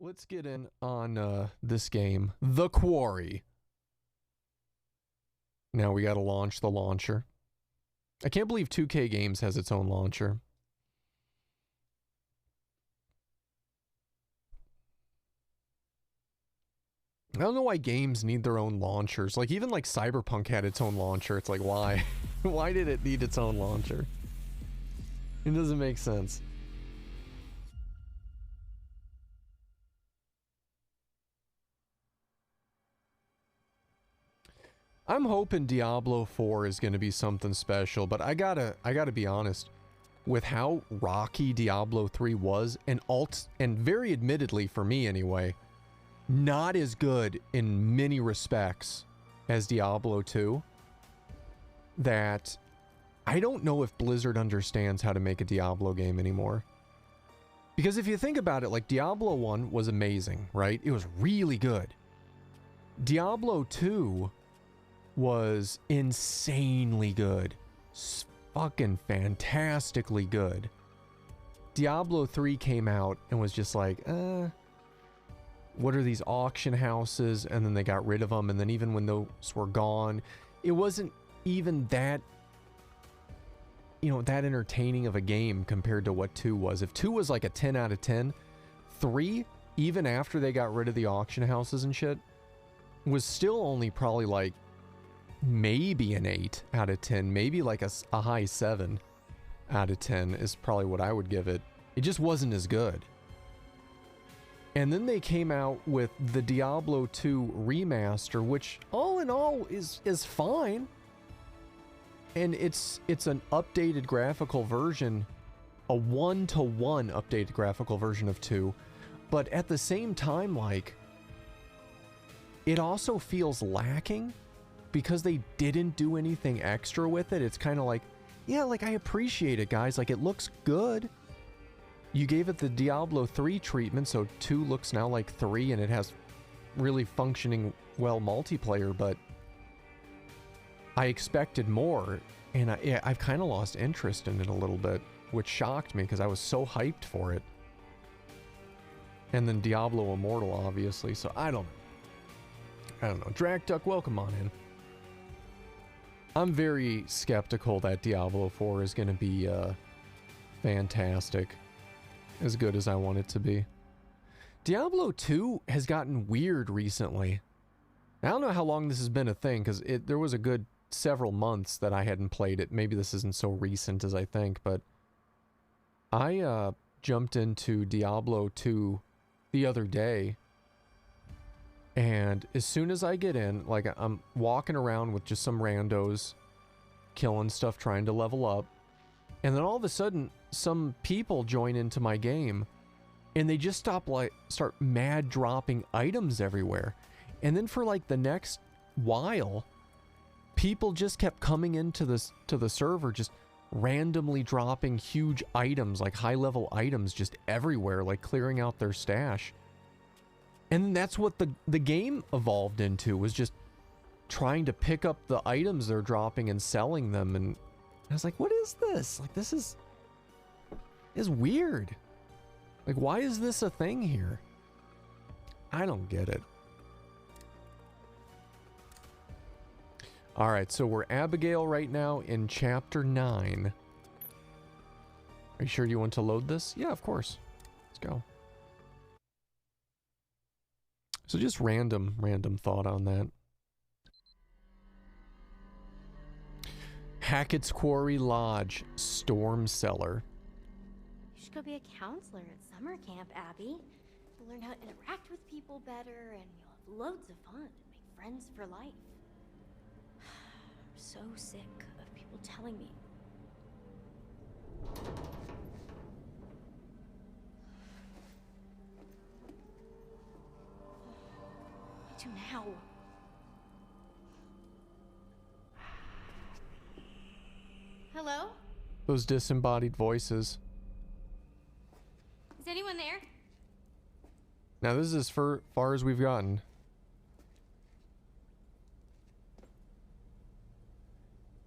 Let's get in on this game, The Quarry. Now we gotta launch the launcher. I can't believe 2K Games has its own launcher. I don't know why games need their own launchers. Like, even like Cyberpunk had its own launcher. It's like, why? Why did it need its own launcher? It doesn't make sense. I'm hoping Diablo 4 is going to be something special, but I gotta be honest. With how rocky Diablo 3 was, and very admittedly for me anyway, not as good in many respects as Diablo 2, that I don't know if Blizzard understands how to make a Diablo game anymore. Because if you think about it, like, Diablo 1 was amazing, right? It was really good. Diablo 2 was insanely good. Fucking fantastically good. Diablo 3 came out and was just like, what are these auction houses? And then they got rid of them, and then even when those were gone, it wasn't even that, you know, that entertaining of a game compared to what 2 was. If 2 was like a 10 out of 10, 3, even after they got rid of the auction houses and shit, was still only probably like maybe an 8 out of 10, maybe like a high 7 out of 10 is probably what I would give it. It just wasn't as good. And then they came out with the Diablo 2 remaster, which all in all is fine. And it's an updated graphical version, a 1-to-1 updated graphical version of 2. But at the same time, like, it also feels lacking because they didn't do anything extra with it. It's kind of like, yeah, like, I appreciate it, guys. Like, it looks good. You gave it the Diablo 3 treatment, so 2 looks now like 3, and it has really functioning well multiplayer, but I expected more, and I've kind of lost interest in it a little bit, which shocked me because I was so hyped for it. And then Diablo Immortal, obviously, so I don't know. Drakduck, welcome on in. I'm very skeptical that Diablo 4 is going to be fantastic. As good as I want it to be. Diablo 2 has gotten weird recently. I don't know how long this has been a thing, because there was a good several months that I hadn't played it. Maybe this isn't so recent as I think, but I jumped into Diablo 2 the other day, and as soon as I get in, like, I'm walking around with just some randos, killing stuff, trying to level up, and then all of a sudden, some people join into my game, and they just start mad dropping items everywhere. And then for like the next while, people just kept coming into the server, just randomly dropping huge items, like high-level items, just everywhere, like clearing out their stash. And that's what the game evolved into, was just trying to pick up the items they're dropping and selling them. And I was like, what is this? Like, this is weird. Like, why is this a thing here? I don't get it. Alright, so we're Abigail right now in chapter 9. Are you sure you want to load this? Yeah, of course. Let's go. So just random thought on that. Hackett's Quarry Lodge, Storm Cellar. You should go be a counselor at summer camp, Abby. You'll learn how to interact with people better, and you'll have loads of fun and make friends for life. I'm so sick of people telling me. What do I do now? Hello? Those disembodied voices. Is anyone there? Now this is as far as we've gotten.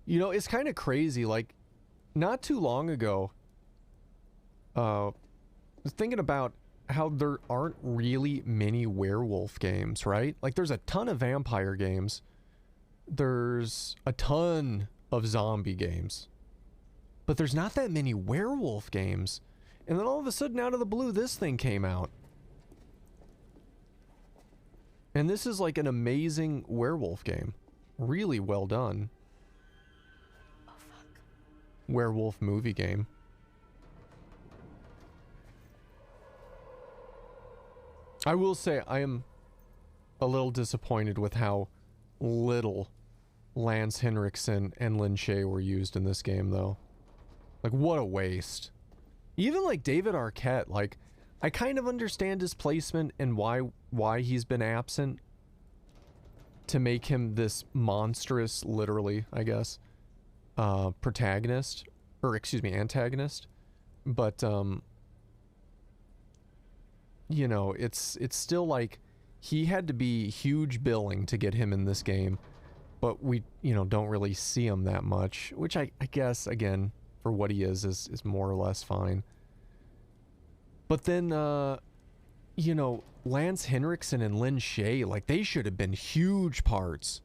You know, it's kind of crazy, like, not too long ago, I was thinking about how there aren't really many werewolf games, right? Like there's a ton of vampire games. There's a ton of zombie games. But there's not that many werewolf games. And then all of a sudden, out of the blue, this thing came out. And this is like an amazing werewolf game. Really well done. Oh, fuck. Werewolf movie game. I will say I am a little disappointed with how little Lance Henriksen and Lin Shaye were used in this game, though. Like, what a waste. Even like David Arquette, like, I kind of understand his placement and why he's been absent to make him this monstrous, literally, I guess, protagonist, or excuse me, antagonist. But, you know, it's still like he had to be huge billing to get him in this game, but we, you know, don't really see him that much, which I guess, again, for what he is more or less fine. But then, you know, Lance Henriksen and Lin Shaye, like, they should have been huge parts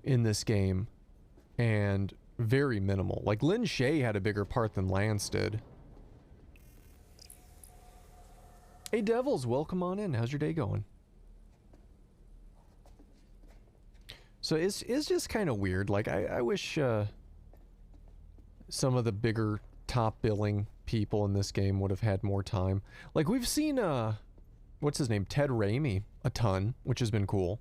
in this game, and very minimal. Like, Lin Shaye had a bigger part than Lance did. Hey, Devils, welcome on in. How's your day going? So it's just kind of weird. Like, I wish some of the bigger top billing people in this game would have had more time. Like, we've seen, what's his name? Ted Raimi a ton, which has been cool.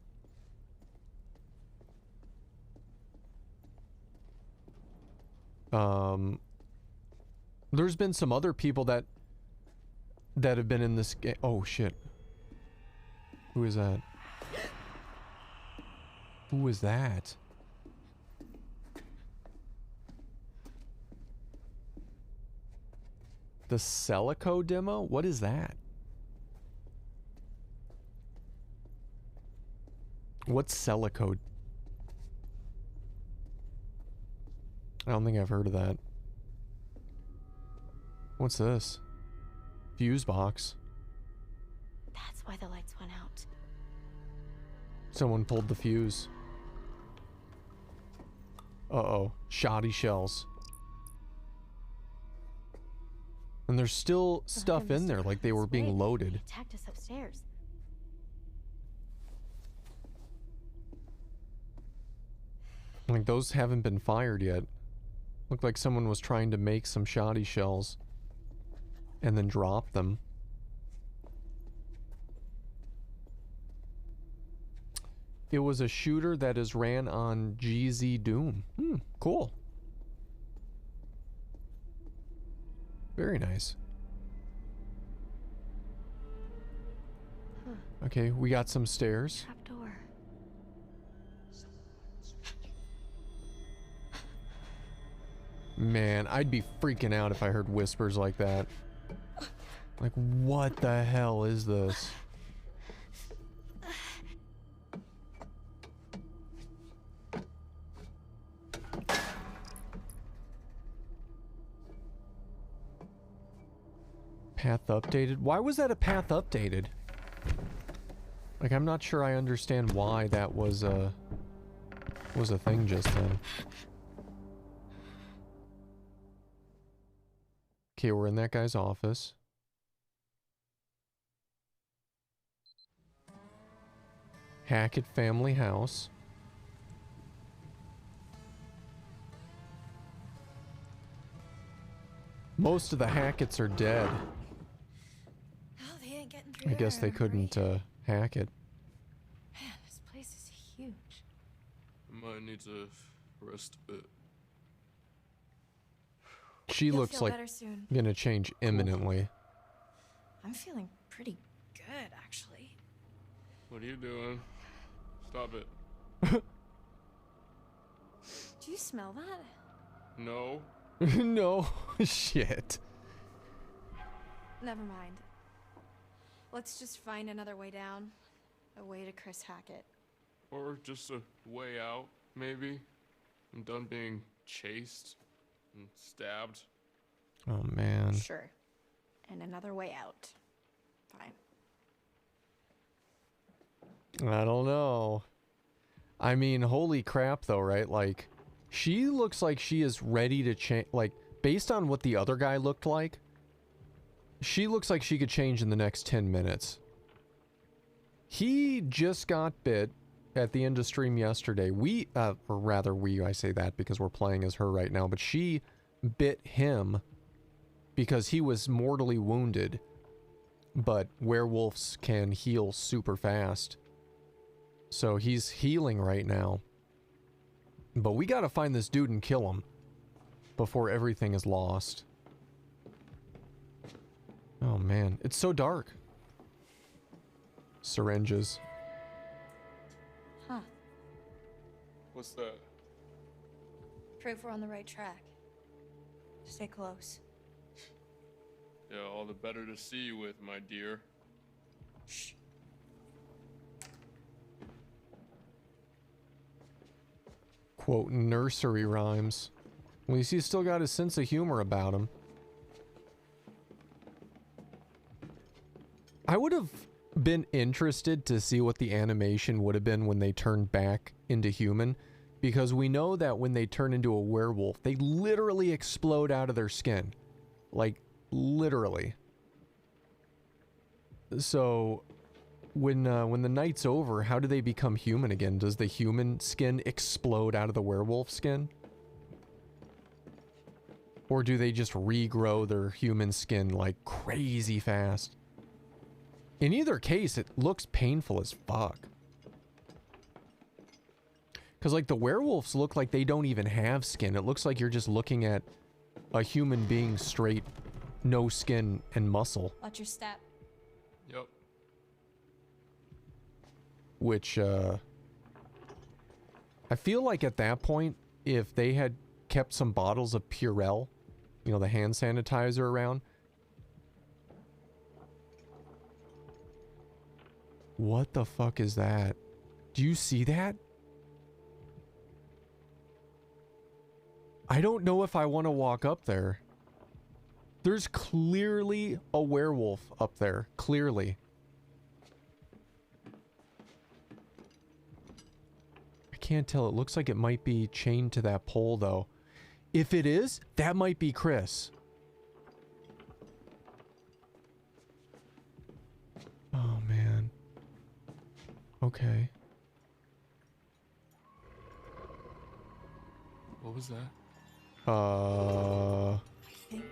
There's been some other people that have been in this game. Oh, shit. Who is that? Who is that? The Celico demo? What is that? What's Celico? I don't think I've heard of that. What's this? Fuse box. That's why the lights went out. Someone pulled the fuse. Uh-oh. Shoddy shells. And there's still stuff in there, like they were being loaded. He attacked us upstairs. Like, those haven't been fired yet. Looked like someone was trying to make some shoddy shells and then drop them. It was a shooter that is ran on GZ Doom. Cool. Very nice. Huh. Okay, we got some stairs. Trapdoor. Man, I'd be freaking out if I heard whispers like that. Like, what the hell is this? Path updated? Why was that a path updated? Like, I'm not sure I understand why that was a thing just then. Okay, we're in that guy's office. Hackett family house. Most of the Hacketts are dead. Oh, they ain't getting through. I guess they couldn't hack it. Man, this place is huge. I might need to rest a bit. She You'll looks feel like better soon. gonna change imminently. I'm feeling pretty good, actually. What are you doing? Stop it. Do you smell that? No. No shit. Never mind. Let's just find another way down. A way to Chris Hackett. Or just a way out, maybe. I'm done being chased and stabbed. Oh man. Sure. And another way out. Fine. I don't know. I mean, holy crap though, right? Like, she looks like she is ready to change. Like, based on what the other guy looked like, she looks like she could change in the next 10 minutes. He just got bit at the end of stream yesterday. Or rather I say that because we're playing as her right now, but she bit him because he was mortally wounded. But werewolves can heal super fast. So he's healing right now. But we gotta find this dude and kill him before everything is lost. Oh man, it's so dark. Syringes. Huh. What's that? Proof we're on the right track. Stay close. Yeah, all the better to see you with, my dear. Shh. Quote, nursery rhymes. At least he's still got his sense of humor about him. I would have been interested to see what the animation would have been when they turned back into human, because we know that when they turn into a werewolf, they literally explode out of their skin. Like, literally. So, when the night's over, how do they become human again? Does the human skin explode out of the werewolf skin? Or do they just regrow their human skin like crazy fast? In either case, it looks painful as fuck. Because, like, the werewolves look like they don't even have skin. It looks like you're just looking at a human being straight, no skin and muscle. Watch your step. Yep. Which, I feel like at that point, if they had kept some bottles of Purell, you know, the hand sanitizer around. What the fuck is that? Do you see that? I don't know if I want to walk up there. There's clearly a werewolf up there. Clearly. I can't tell. It looks like it might be chained to that pole, though. If it is, that might be Chris. Oh, man. Okay. What was that? I think.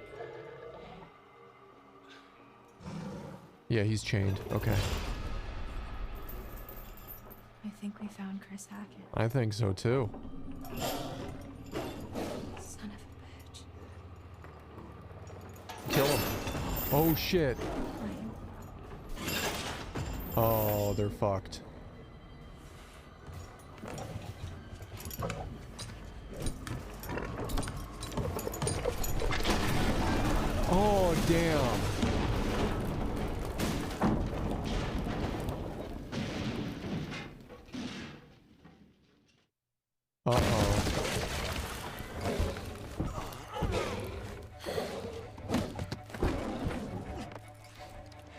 Yeah, he's chained. Okay. I think we found Chris Hackett. I think so, too. Son of a bitch. Kill him. Oh, shit. Fine. Oh, they're fucked. Oh, damn. Uh-oh.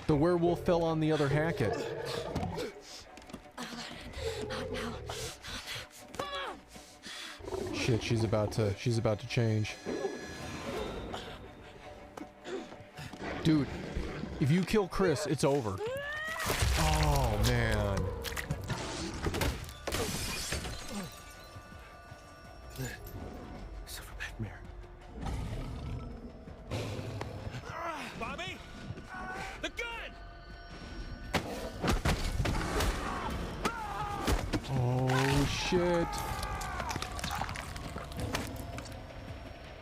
The werewolf fell on the other Hackett. Shit, she's about to change. Dude, if you kill Chris, it's over. Oh, man. Bobby? The gun! Oh, shit.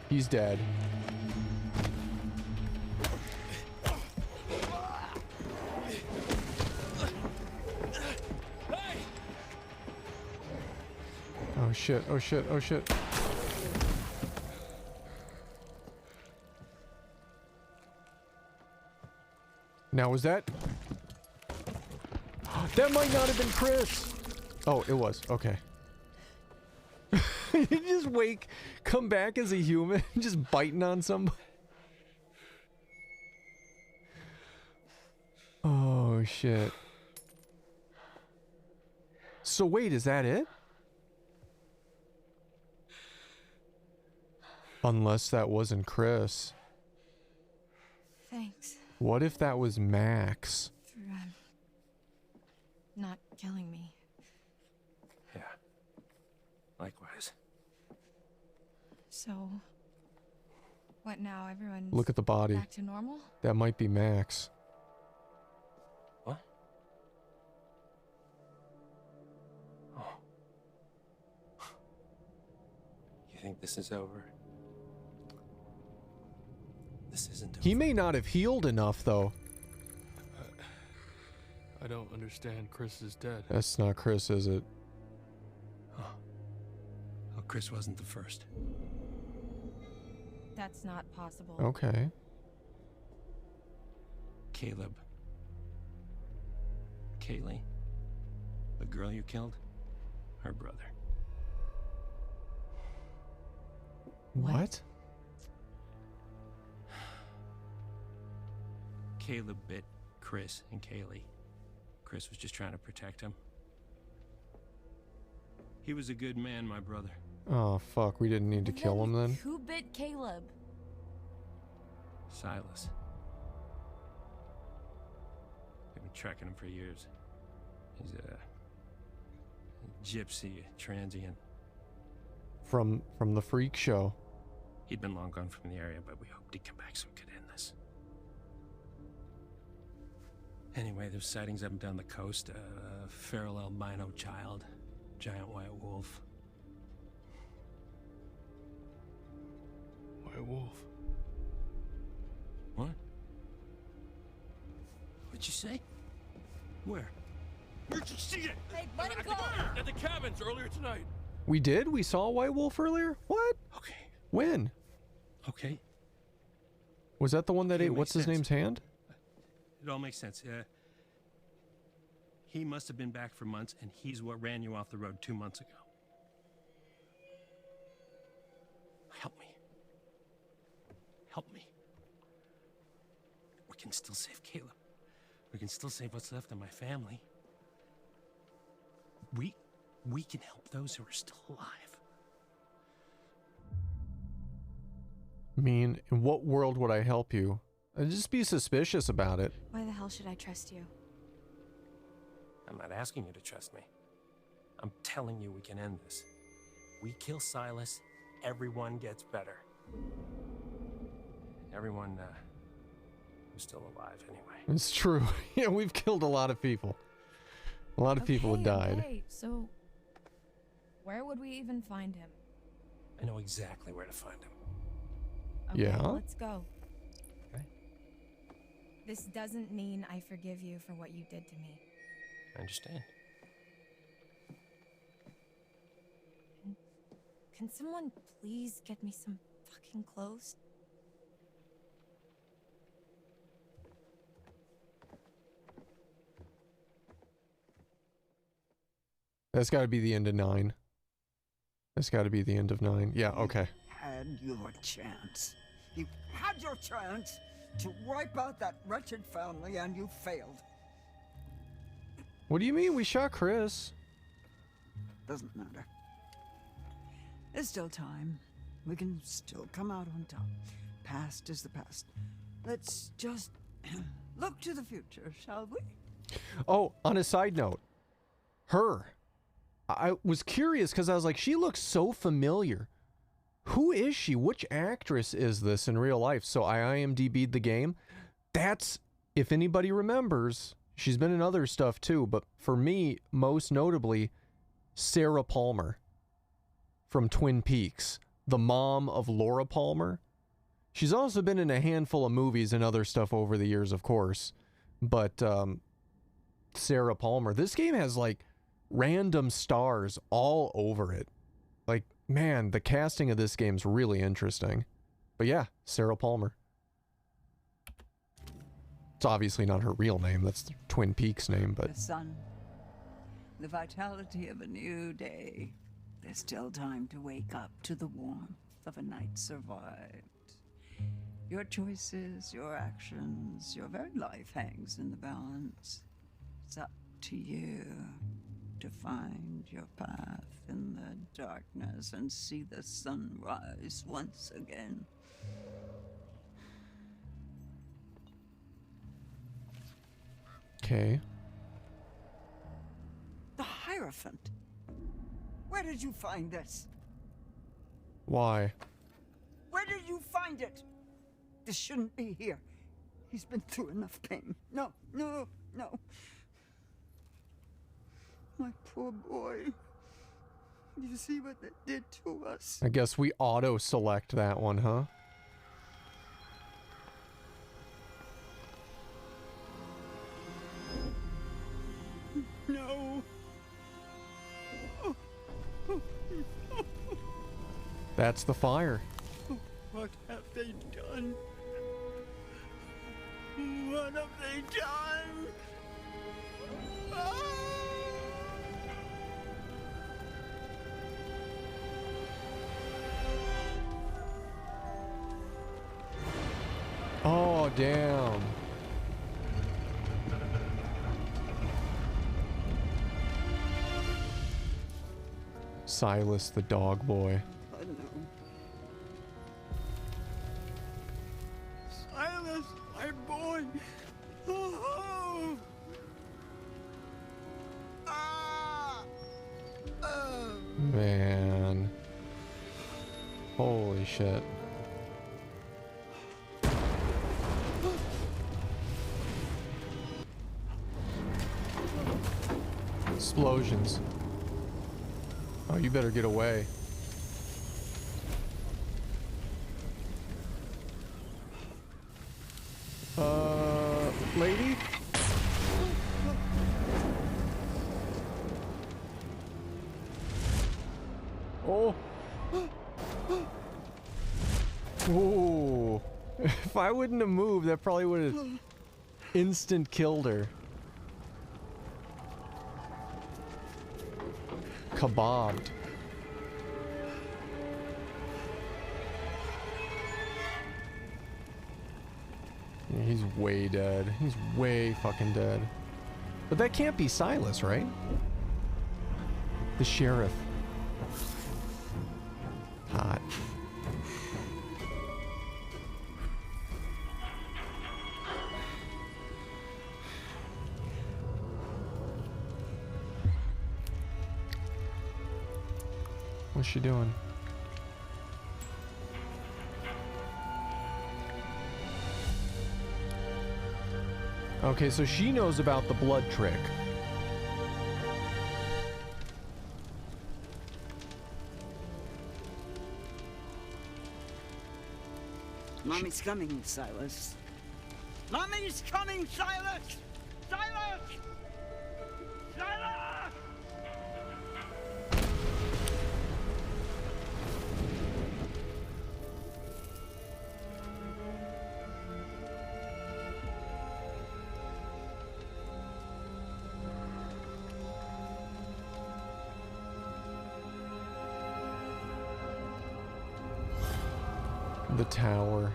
He's dead. Oh shit, oh shit, oh shit. Now was that? That might not have been Chris! Oh, it was. Okay. You just come back as a human, just biting on somebody. Oh shit. So wait, is that it? Unless that wasn't Chris. Thanks What if that was Max? for not killing me. Yeah. Likewise. So, what now? Everyone's Look at the body. back to normal? That might be Max. What? Oh. You think this is over? This isn't over. He may not have healed enough, though. I don't understand. Chris is dead. That's not Chris, is it? Oh, Chris wasn't the first. That's not possible. Okay. Caleb. Kaylee. The girl you killed. Her brother. What? Caleb bit Chris and Kaylee. Chris was just trying to protect him. He was a good man, my brother. Oh, fuck. We didn't need to kill him then? Who bit Caleb? Silas. They've been tracking him for years. He's a gypsy, a transient. From the freak show. He'd been long gone from the area, but we hoped he'd come back so we could end this. Anyway, there's sightings up and down the coast. A feral albino child. Giant white wolf. White wolf. What? What'd you say? Where? Where'd you see it? Hey, let him go! At the cabins earlier tonight. We did? We saw a white wolf earlier? What? Okay. When? Okay. Was that the one that Okay, ate makes what's his sense. name's hand? It all makes sense. He must have been back for months, and he's what ran you off the road 2 months ago. Help me. Help me. We can still save Caleb. We can still save what's left of my family. We can help those who are still alive. I mean, in what world would I help you? I'd just be suspicious about it. Why the hell should I trust you? I'm not asking you to trust me. I'm telling you we can end this. We kill Silas, everyone gets better. Everyone who's still alive anyway. It's true. Yeah, we've killed a lot of people. A lot of people have died. Okay, so where would we even find him? I know exactly where to find him. Okay, Yeah? let's go. Okay. This doesn't mean I forgive you for what you did to me. I understand. Can someone please get me some fucking clothes? That's got to be the end of 9. That's got to be the end of 9. Yeah, okay. Had your chance. You had your chance to wipe out that wretched family, and you failed. What do you mean? We shot Chris. Doesn't matter. There's still time. We can still come out on top. Past is the past. Let's just look to the future, shall we? Oh, on a side note, her. I was curious because I was like, she looks so familiar. Who is she? Which actress is this in real life? So I IMDb'd the game. That's, if anybody remembers, she's been in other stuff too, but for me, most notably, Sarah Palmer from Twin Peaks, the mom of Laura Palmer. She's also been in a handful of movies and other stuff over the years, of course, but Sarah Palmer. This game has like random stars all over it. Like, man, the casting of this game's really interesting. But yeah, Sarah Palmer. It's obviously not her real name. That's the Twin Peaks name, but... The sun. The vitality of a new day. There's still time to wake up to the warmth of a night survived. Your choices, your actions, your very life hangs in the balance. It's up to you to find your path in the darkness and see the sun rise once again. Okay. The Hierophant. Where did you find this? Why? Where did you find it? This shouldn't be here. He's been through enough pain. No, no, no. My poor boy. You see what they did to us? I guess we auto-select that one, huh? No. That's the fire. What have they done? What have they done? Ah! Oh, damn. Silas the dog boy. Oh, no. Silas, my boy. Oh. Ah. Man. Holy shit. Explosions. Oh, you better get away. Lady? Oh. Ooh. If I wouldn't have moved, that probably would have instant killed her. Kebabbed. Yeah, he's way dead. He's way fucking dead. But that can't be Silas, right? The sheriff. Hot. What's she doing? Okay, so she knows about the blood trick. Mommy's coming, Silas. Mommy's coming, Silas! Silas! Silas! The tower.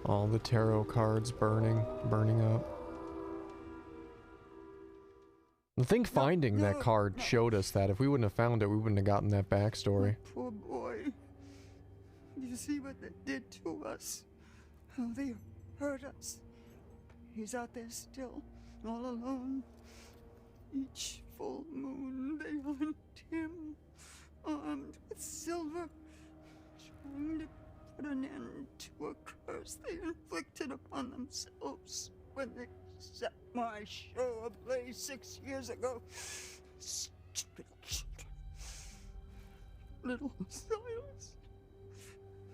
All the tarot cards burning up. I think finding that card showed us that. If we wouldn't have found it, we wouldn't have gotten that backstory. Poor boy. You see what they did to us? How they hurt us. He's out there still, all alone. Each full moon they hunt him, armed with silver, trying to put an end to a curse they inflicted upon themselves when they set my show ablaze 6 years ago. Stupid children. Little Silas.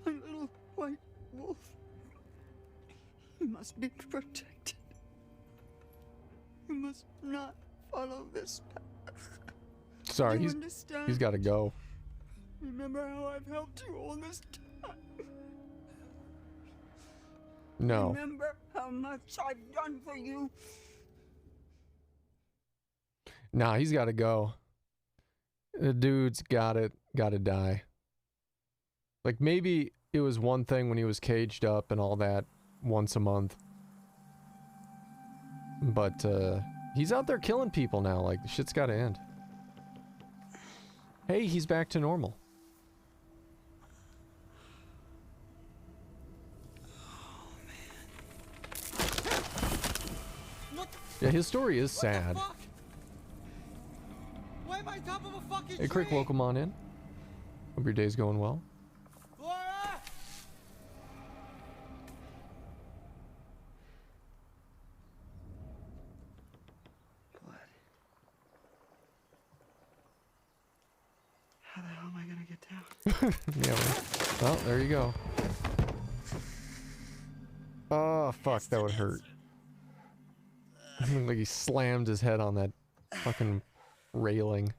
My little white wolf. He must be protected. He must not follow this path. Sorry, You he's understand? got to go. Remember how I've helped you all this time? No. Remember how much I've done for you? Nah, he's got to go. The dude's gotta die. Like, maybe it was one thing when he was caged up and all that once a month. But, he's out there killing people now. Like, the shit's gotta end. Hey, he's back to normal. Yeah, his story is sad. Why am I top of a fucking Hey, Crick, welcome on in. Hope your day's going well. Laura! Blood. How the hell am I gonna get down? Yeah, well, there you go. Oh, fuck, that would hurt. Like he slammed his head on that fucking railing.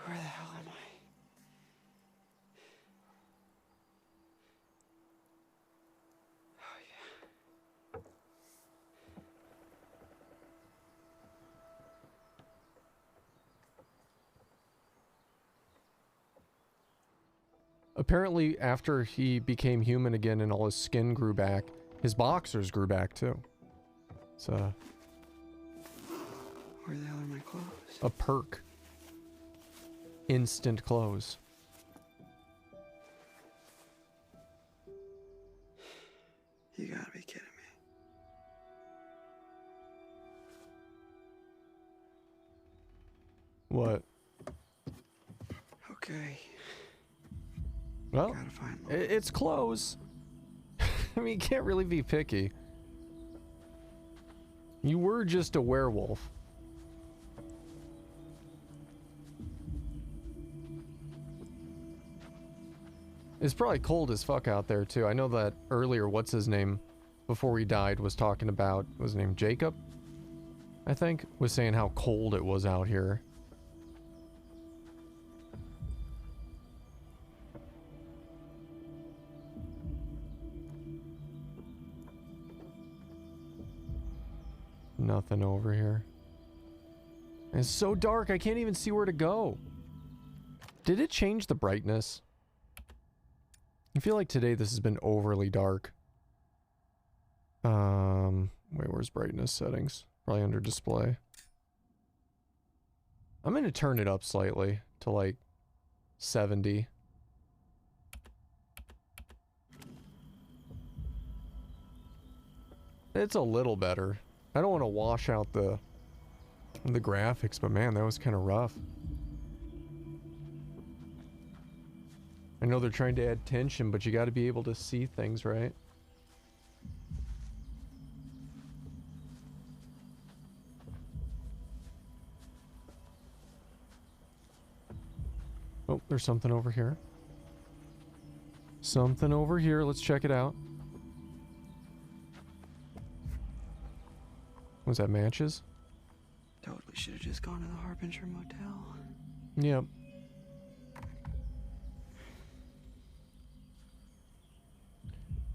Where the hell am I? Oh, yeah. Apparently, after he became human again and all his skin grew back, his boxers grew back too. It's Where the hell are my clothes? a perk. Instant clothes. You gotta be kidding me. What? Okay. Well, Gotta find it's clothes. I mean, you can't really be picky. You were just a werewolf. It's probably cold as fuck out there too. I know that earlier, what's his name, before he died, was talking about, what was his name, Jacob? I think, was saying how cold it was out here. Nothing over here. It's so dark, I can't even see where to go. Did it change the brightness? I feel like today this has been overly dark. Wait, where's brightness settings? Probably under display. I'm gonna turn it up slightly to like 70. It's a little better. I don't want to wash out the graphics, but man, that was kind of rough. I know they're trying to add tension, but you got to be able to see things, right? Oh, there's something over here. Something over here. Let's check it out. Was that matches? Totally should have just gone to the Harbinger Motel. Yep.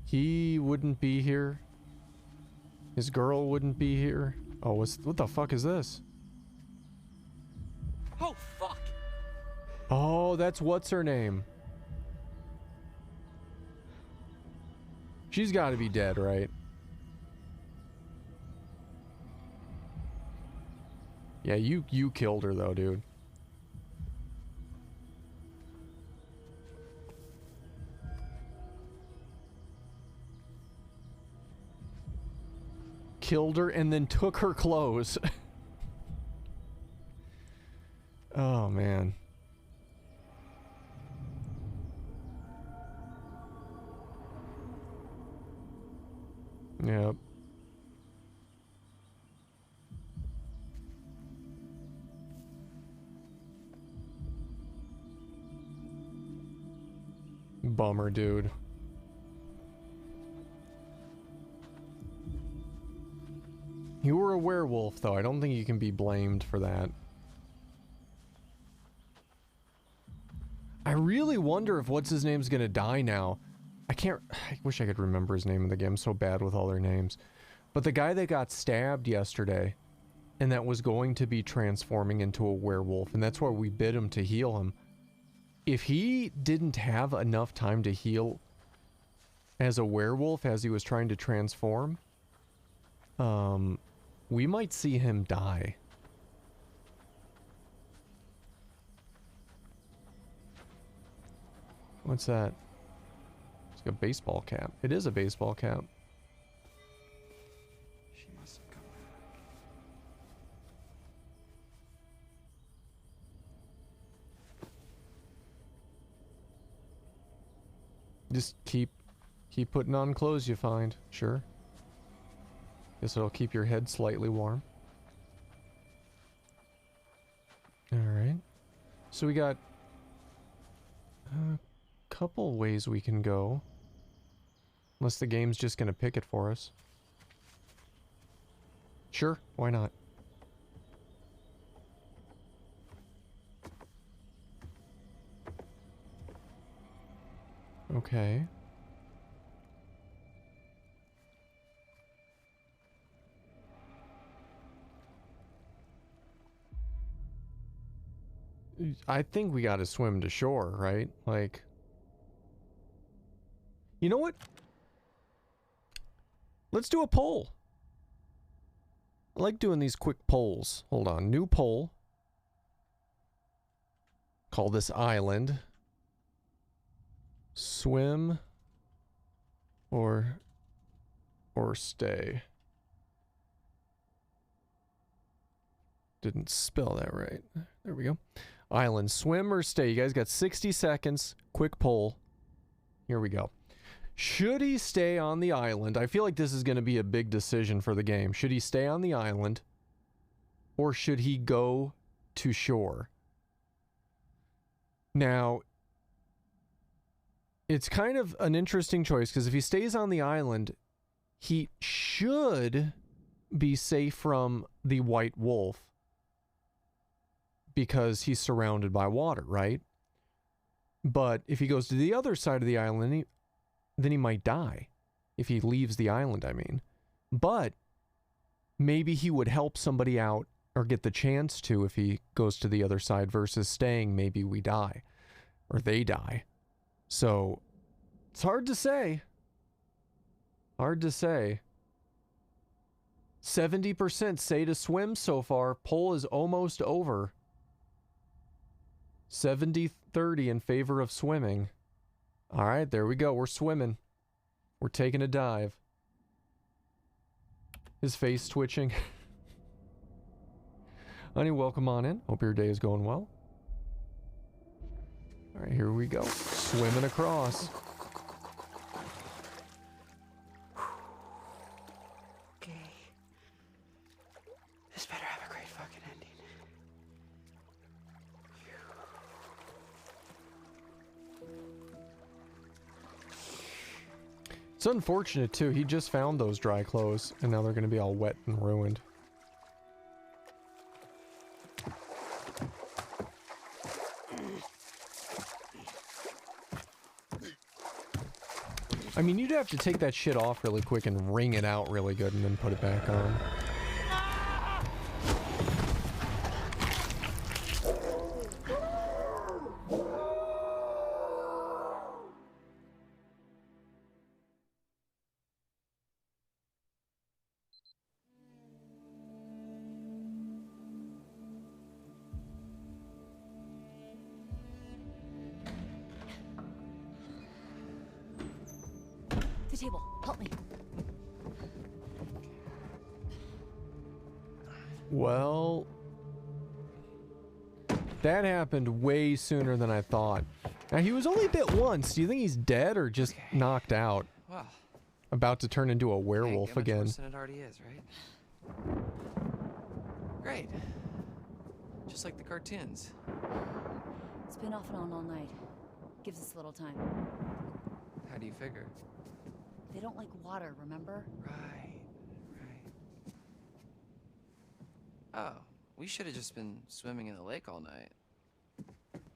He wouldn't be here. His girl wouldn't be here. Oh, what the fuck is this? Oh, fuck! Oh, that's what's her name. She's got to be dead, right? Yeah, you killed her though, dude. Killed her and then took her clothes. Oh, man. Yep. Bummer, dude. You were a werewolf, though. I don't think you can be blamed for that. I really wonder if what's-his-name's gonna die now. I wish I could remember his name in the game. I'm so bad with all their names. But the guy that got stabbed yesterday, and that was going to be transforming into a werewolf, and that's why we bid him to heal him. if he didn't have enough time to heal as a werewolf as he was trying to transform, we might see him die. What's that? It's like a baseball cap. It is a baseball cap. She must have come back. Just keep putting on clothes you find. Sure. Guess it'll keep your head slightly warm. Alright. So we got a couple ways we can go. Unless the game's just gonna pick it for us. Sure, why not? Okay. I think we gotta swim to shore, right? Like... You know what? Let's do a poll. I like doing these quick polls. Hold on. New poll. Call this island. Swim or stay. Didn't spell that right. There we go. Island, swim or stay. You guys got 60 seconds. Quick poll. Here we go. Should he stay on the island? I feel like this is going to be a big decision for the game. Should he stay on the island or should he go to shore? Now, it's kind of an interesting choice because if he stays on the island, he should be safe from the white wolf because he's surrounded by water, right? But if he goes to the other side of the island, then he might die. If he leaves the island, I mean. But maybe he would help somebody out or get the chance to if he goes to the other side versus staying. Maybe we die or they die. So it's hard to say. Hard to say. 70% say to swim so far. Poll is almost over. 70-30 in favor of swimming. All right, there we go. We're swimming. We're taking a dive. His face twitching. Honey, welcome on in. Hope your day is going well. All right, here we go. Swimming across. Okay. This better have a great fucking ending. It's unfortunate, too. He just found those dry clothes, and now they're going to be all wet and ruined. I mean, you'd have to take that shit off really quick and wring it out really good and then put it back on. The table. Help me. Well, that happened way sooner than I thought. Now, he was only bit once. Do you think he's dead or just knocked out? Well, About to turn into a werewolf get much again. worse than it already is, right? Great. Just like the cartoons. It's been off and on all night. Gives us a little time. How do you figure? They don't like water, remember? Right. Oh, we should have just been swimming in the lake all night.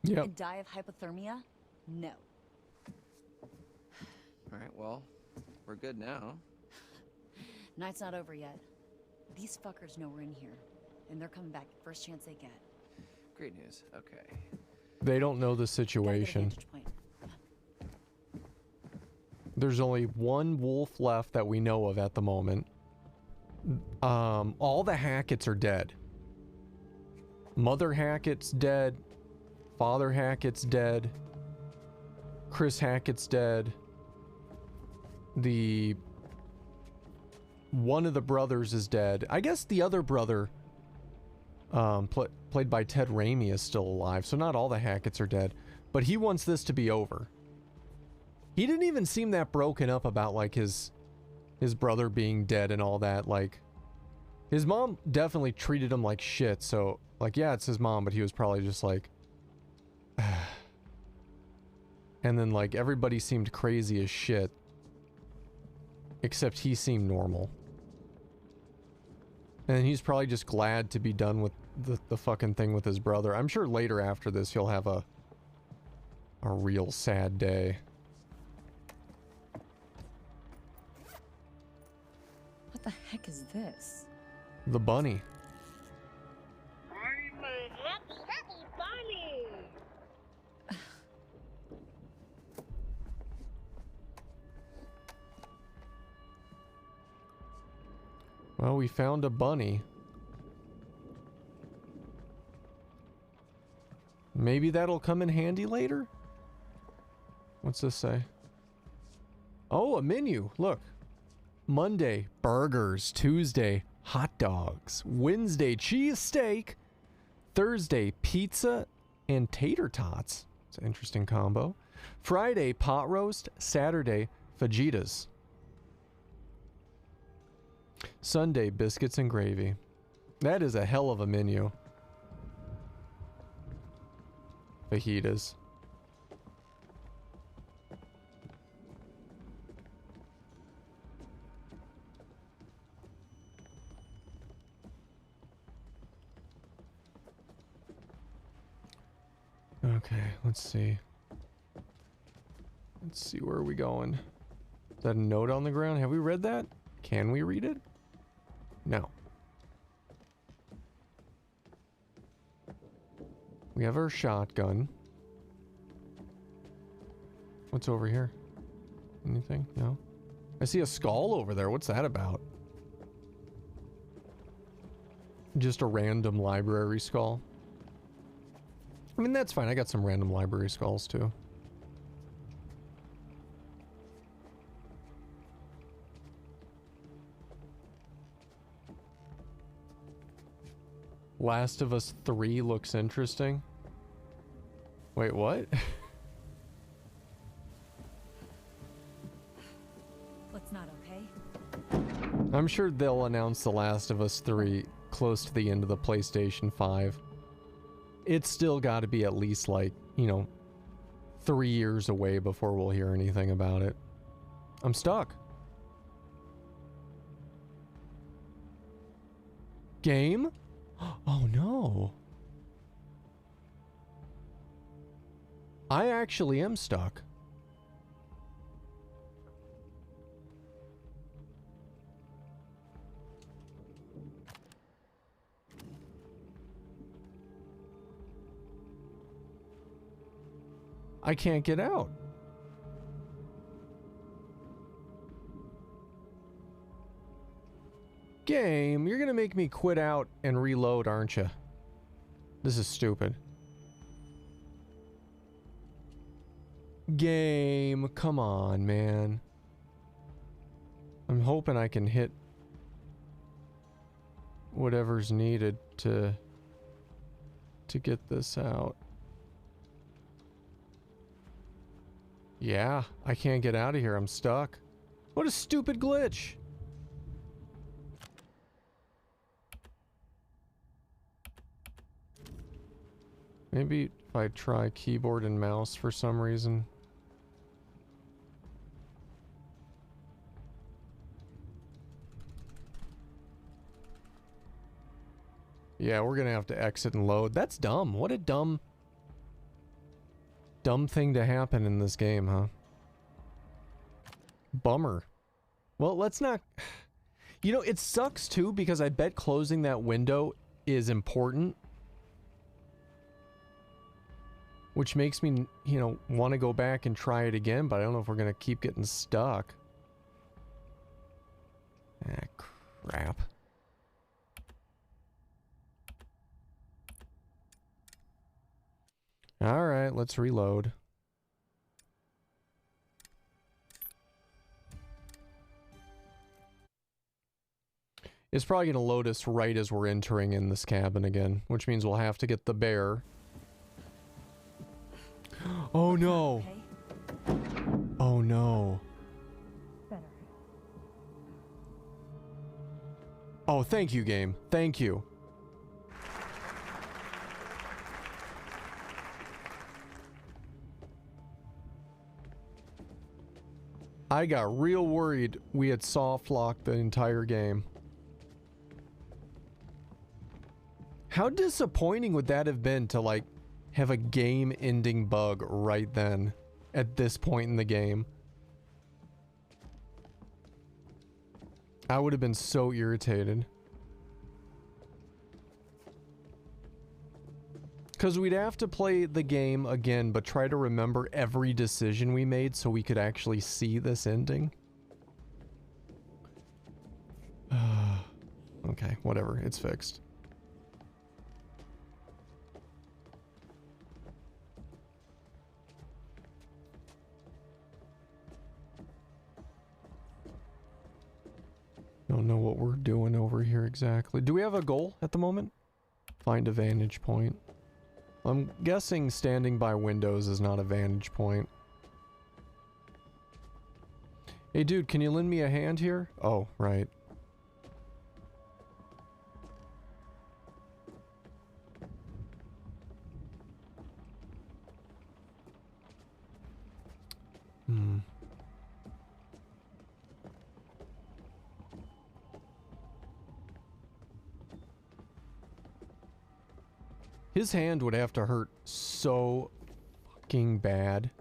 Yep. And die of hypothermia? No. All right, well, we're good now. Night's not over yet. These fuckers know we're in here, and they're coming back first chance they get. Great news. Okay. They don't know the Gotta get a situation. vantage point. There's only one wolf left that we know of at the moment. All the Hackett's are dead. Mother Hackett's dead. Father Hackett's dead. Chris Hackett's dead. One of the brothers is dead. I guess the other brother, played by Ted Raimi, is still alive. So not all the Hackett's are dead. But he wants this to be over. He didn't even seem that broken up about, like, his brother being dead and all that. Like, his mom definitely treated him like shit. So, like, yeah, it's his mom, but he was probably just like... And then, like, everybody seemed crazy as shit. Except he seemed normal. And he's probably just glad to be done with the fucking thing with his brother. I'm sure later after this he'll have a real sad day. What the heck is this? The bunny. I'm a happy, happy bunny. Well, we found a bunny. Maybe that'll come in handy later? What's this say? Oh, a menu. Look. Monday, burgers. Tuesday, hot dogs. Wednesday, cheesesteak. Thursday, pizza and tater tots. It's an interesting combo. Friday, pot roast. Saturday, fajitas. Sunday, biscuits and gravy. That is a hell of a menu. Fajitas. Okay, let's see. Let's see, where are we going? Is that a note on the ground? Have we read that? Can we read it? No. We have our shotgun. What's over here? Anything? No? I see a skull over there. What's that about? Just a random library skull. I mean, that's fine. I got some random library skulls too. Last of Us 3 looks interesting. Wait, what? What's not okay? I'm sure they'll announce The Last of Us 3 close to the end of the PlayStation 5. It's still got to be at least, like, you know, 3 years away before we'll hear anything about it. I'm stuck. Game? Oh no. I actually am stuck. I can't get out. Game, you're gonna make me quit out and reload, aren't you? This is stupid. Game, come on, man. I'm hoping I can hit whatever's needed to get this out. Yeah, I can't get out of here. I'm stuck. What a stupid glitch. Maybe if I try keyboard and mouse for some reason. Yeah, we're gonna have to exit and load. That's dumb. What a dumb thing to happen in this game, huh? Bummer. Well, let's not... You know, it sucks too, because I bet closing that window is important. which makes me, you know, want to go back and try it again, but I don't know if we're going to keep getting stuck. Ah, crap. All right, let's reload. It's probably going to load us right as we're entering in this cabin again, which means we'll have to get the bear. Oh no! Oh no. Oh, thank you, game. Thank you. I got real worried we had soft locked the entire game. How disappointing would that have been to, like, have a game-ending bug right then, at this point in the game? I would have been so irritated. Because we'd have to play the game again, but try to remember every decision we made so we could actually see this ending. Okay, whatever, it's fixed. Don't know what we're doing over here exactly. Do we have a goal at the moment? Find a vantage point. I'm guessing standing by windows is not a vantage point. Hey dude, can you lend me a hand here? Oh, right. His hand would have to hurt so fucking bad.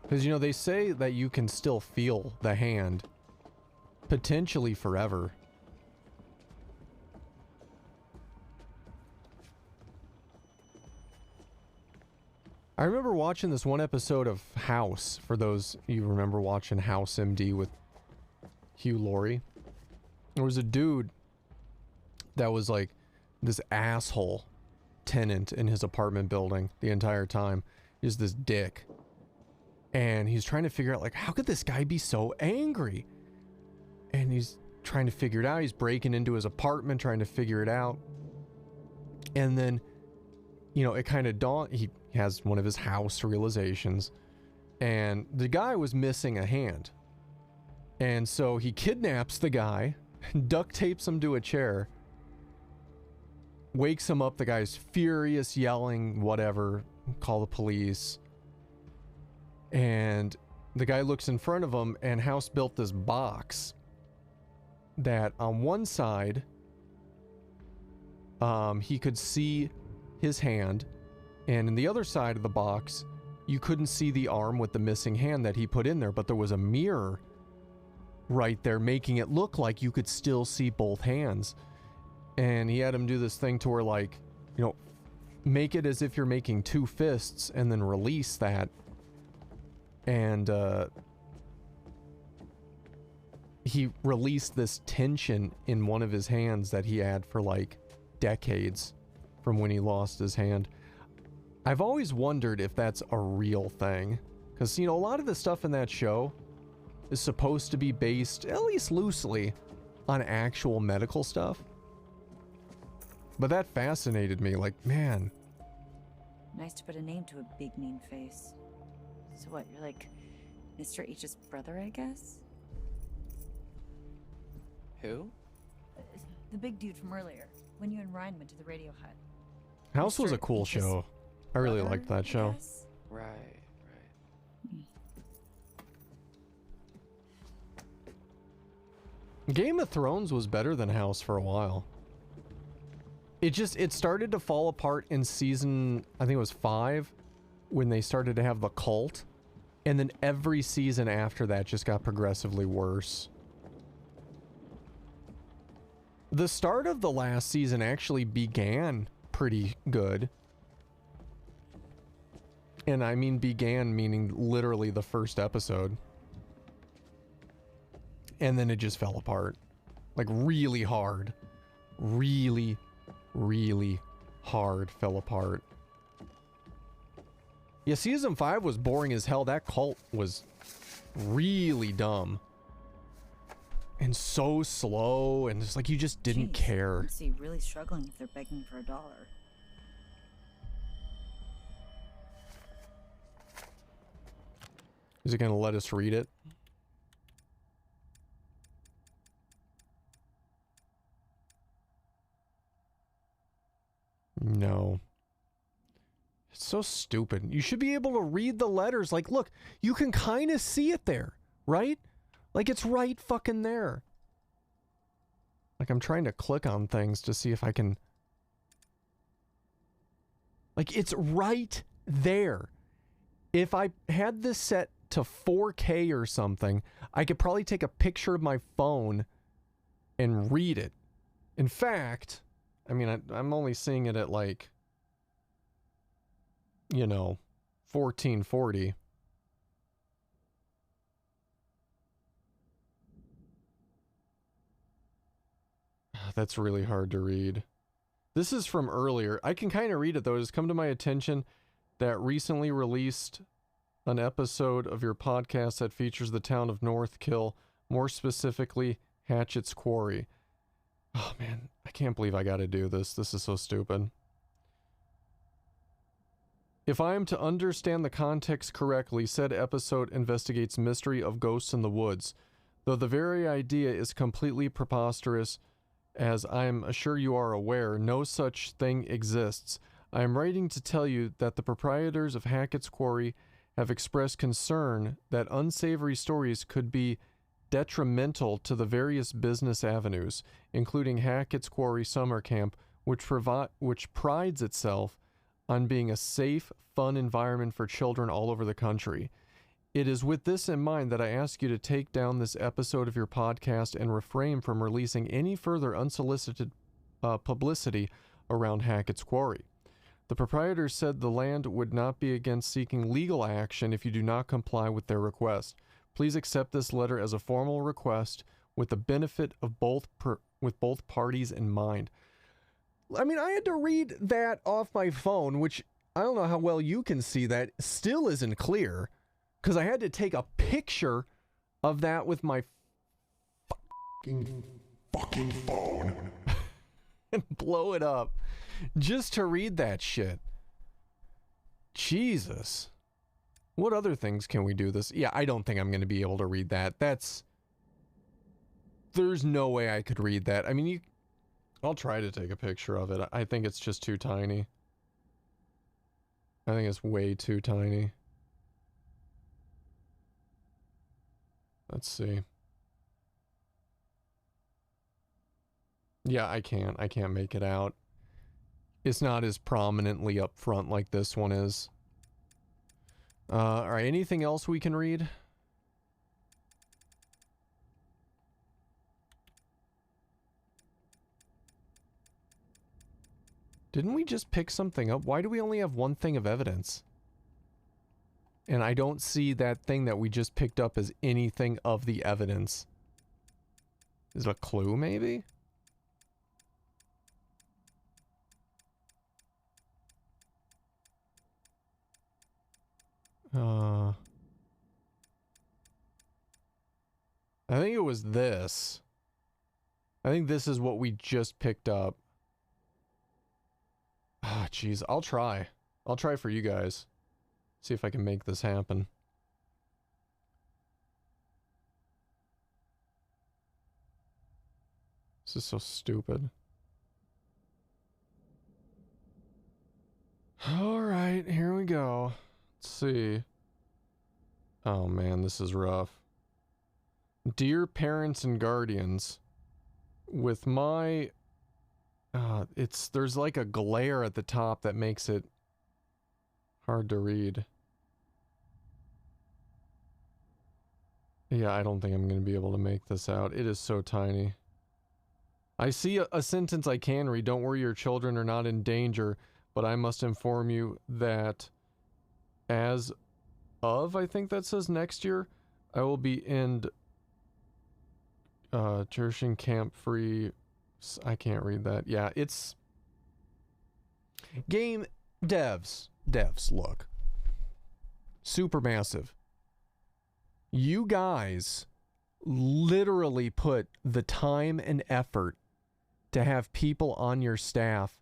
Because, you know, they say that you can still feel the hand. Potentially forever. I remember watching this one episode of House, for those you remember watching House MD with Hugh Laurie. There was a dude that was like this asshole tenant in his apartment building the entire time. He's this dick. And he's trying to figure out, like, how could this guy be so angry? And he's trying to figure it out. He's breaking into his apartment, trying to figure it out. And then, you know, it kind of dawned. He has one of his house realizations. And the guy was missing a hand. And so he kidnaps the guy, duct tapes him to a chair, wakes him up. The guy's furious, yelling, whatever, call the police. And the guy looks in front of him, and House built this box that on one side, he could see his hand, and in the other side of the box, you couldn't see the arm with the missing hand that he put in there, but there was a mirror right there making it look like you could still see both hands. And he had him do this thing to where, like, you know, make it as if you're making two fists and then release that. And he released this tension in one of his hands that he had for like decades from when he lost his hand. I've always wondered if that's a real thing, because, you know, a lot of the stuff in that show is supposed to be based, at least loosely, on actual medical stuff. But that fascinated me, like, man. Nice to put a name to a big mean face. So what, you're like Mr. H's brother, I guess? Who? The big dude from earlier, when you and Ryan went to the radio hut. House was a cool H's show. I really brother, liked that I show. guess? Right. Game of Thrones was better than House for a while. It started to fall apart in season, I think it was 5, when they started to have the cult. And then every season after that just got progressively worse. The start of the last season actually began pretty good. And I mean began meaning literally the first episode. And then it just fell apart. Like really hard. Really, really hard fell apart. Yeah, season 5 was boring as hell. That cult was really dumb. And so slow, and it's like you just didn't care. Must be really struggling if they're begging for $1. Is it gonna let us read it? No. It's so stupid. You should be able to read the letters. Like, look, you can kind of see it there, right? Like, it's right fucking there. Like, I'm trying to click on things to see if I can... Like, it's right there. If I had this set to 4K or something, I could probably take a picture of my phone and read it. In fact, I mean, I'm only seeing it at, like, you know, 1440. That's really hard to read. This is from earlier. I can kind of read it, though. It has come to my attention that recently released an episode of your podcast that features the town of Northkill, more specifically, Hatchet's Quarry. Oh, man. I can't believe I got to do this. This is so stupid. If I am to understand the context correctly, said episode investigates mystery of ghosts in the woods. Though the very idea is completely preposterous, as I am sure you are aware, no such thing exists. I am writing to tell you that the proprietors of Hackett's Quarry have expressed concern that unsavory stories could be detrimental to the various business avenues, including Hackett's Quarry Summer Camp, which prides itself on being a safe, fun environment for children all over the country. It is with this in mind that I ask you to take down this episode of your podcast and refrain from releasing any further unsolicited publicity around Hackett's Quarry. The proprietors said the land would not be against seeking legal action if you do not comply with their request. Please accept this letter as a formal request with the benefit of both parties in mind. I mean, I had to read that off my phone, which I don't know how well you can see that. Still isn't clear, because I had to take a picture of that with my fucking phone and blow it up just to read that shit. Jesus. What other things can we do this? Yeah, I don't think I'm going to be able to read that. There's no way I could read that. I mean, I'll try to take a picture of it. I think it's just too tiny. I think it's way too tiny. Let's see. Yeah, I can't make it out. It's not as prominently up front like this one is. Alright, anything else we can read? Didn't we just pick something up? Why do we only have one thing of evidence? And I don't see that thing that we just picked up as anything of the evidence. Is it a clue, maybe? I think it was this. I think this is what we just picked up. Ah, jeez. I'll try. I'll try for you guys. See if I can make this happen. This is so stupid. Alright, here we go. Let's see. Oh man, this is rough. Dear parents and guardians, with my... there's like a glare at the top that makes it hard to read. Yeah, I don't think I'm going to be able to make this out. It is so tiny. I see a sentence I can read. Don't worry, your children are not in danger, but I must inform you that as of, I think that says next year, I will be in Jershing Camp Free. I can't read that. Yeah, it's game devs, look. Supermassive. You guys literally put the time and effort to have people on your staff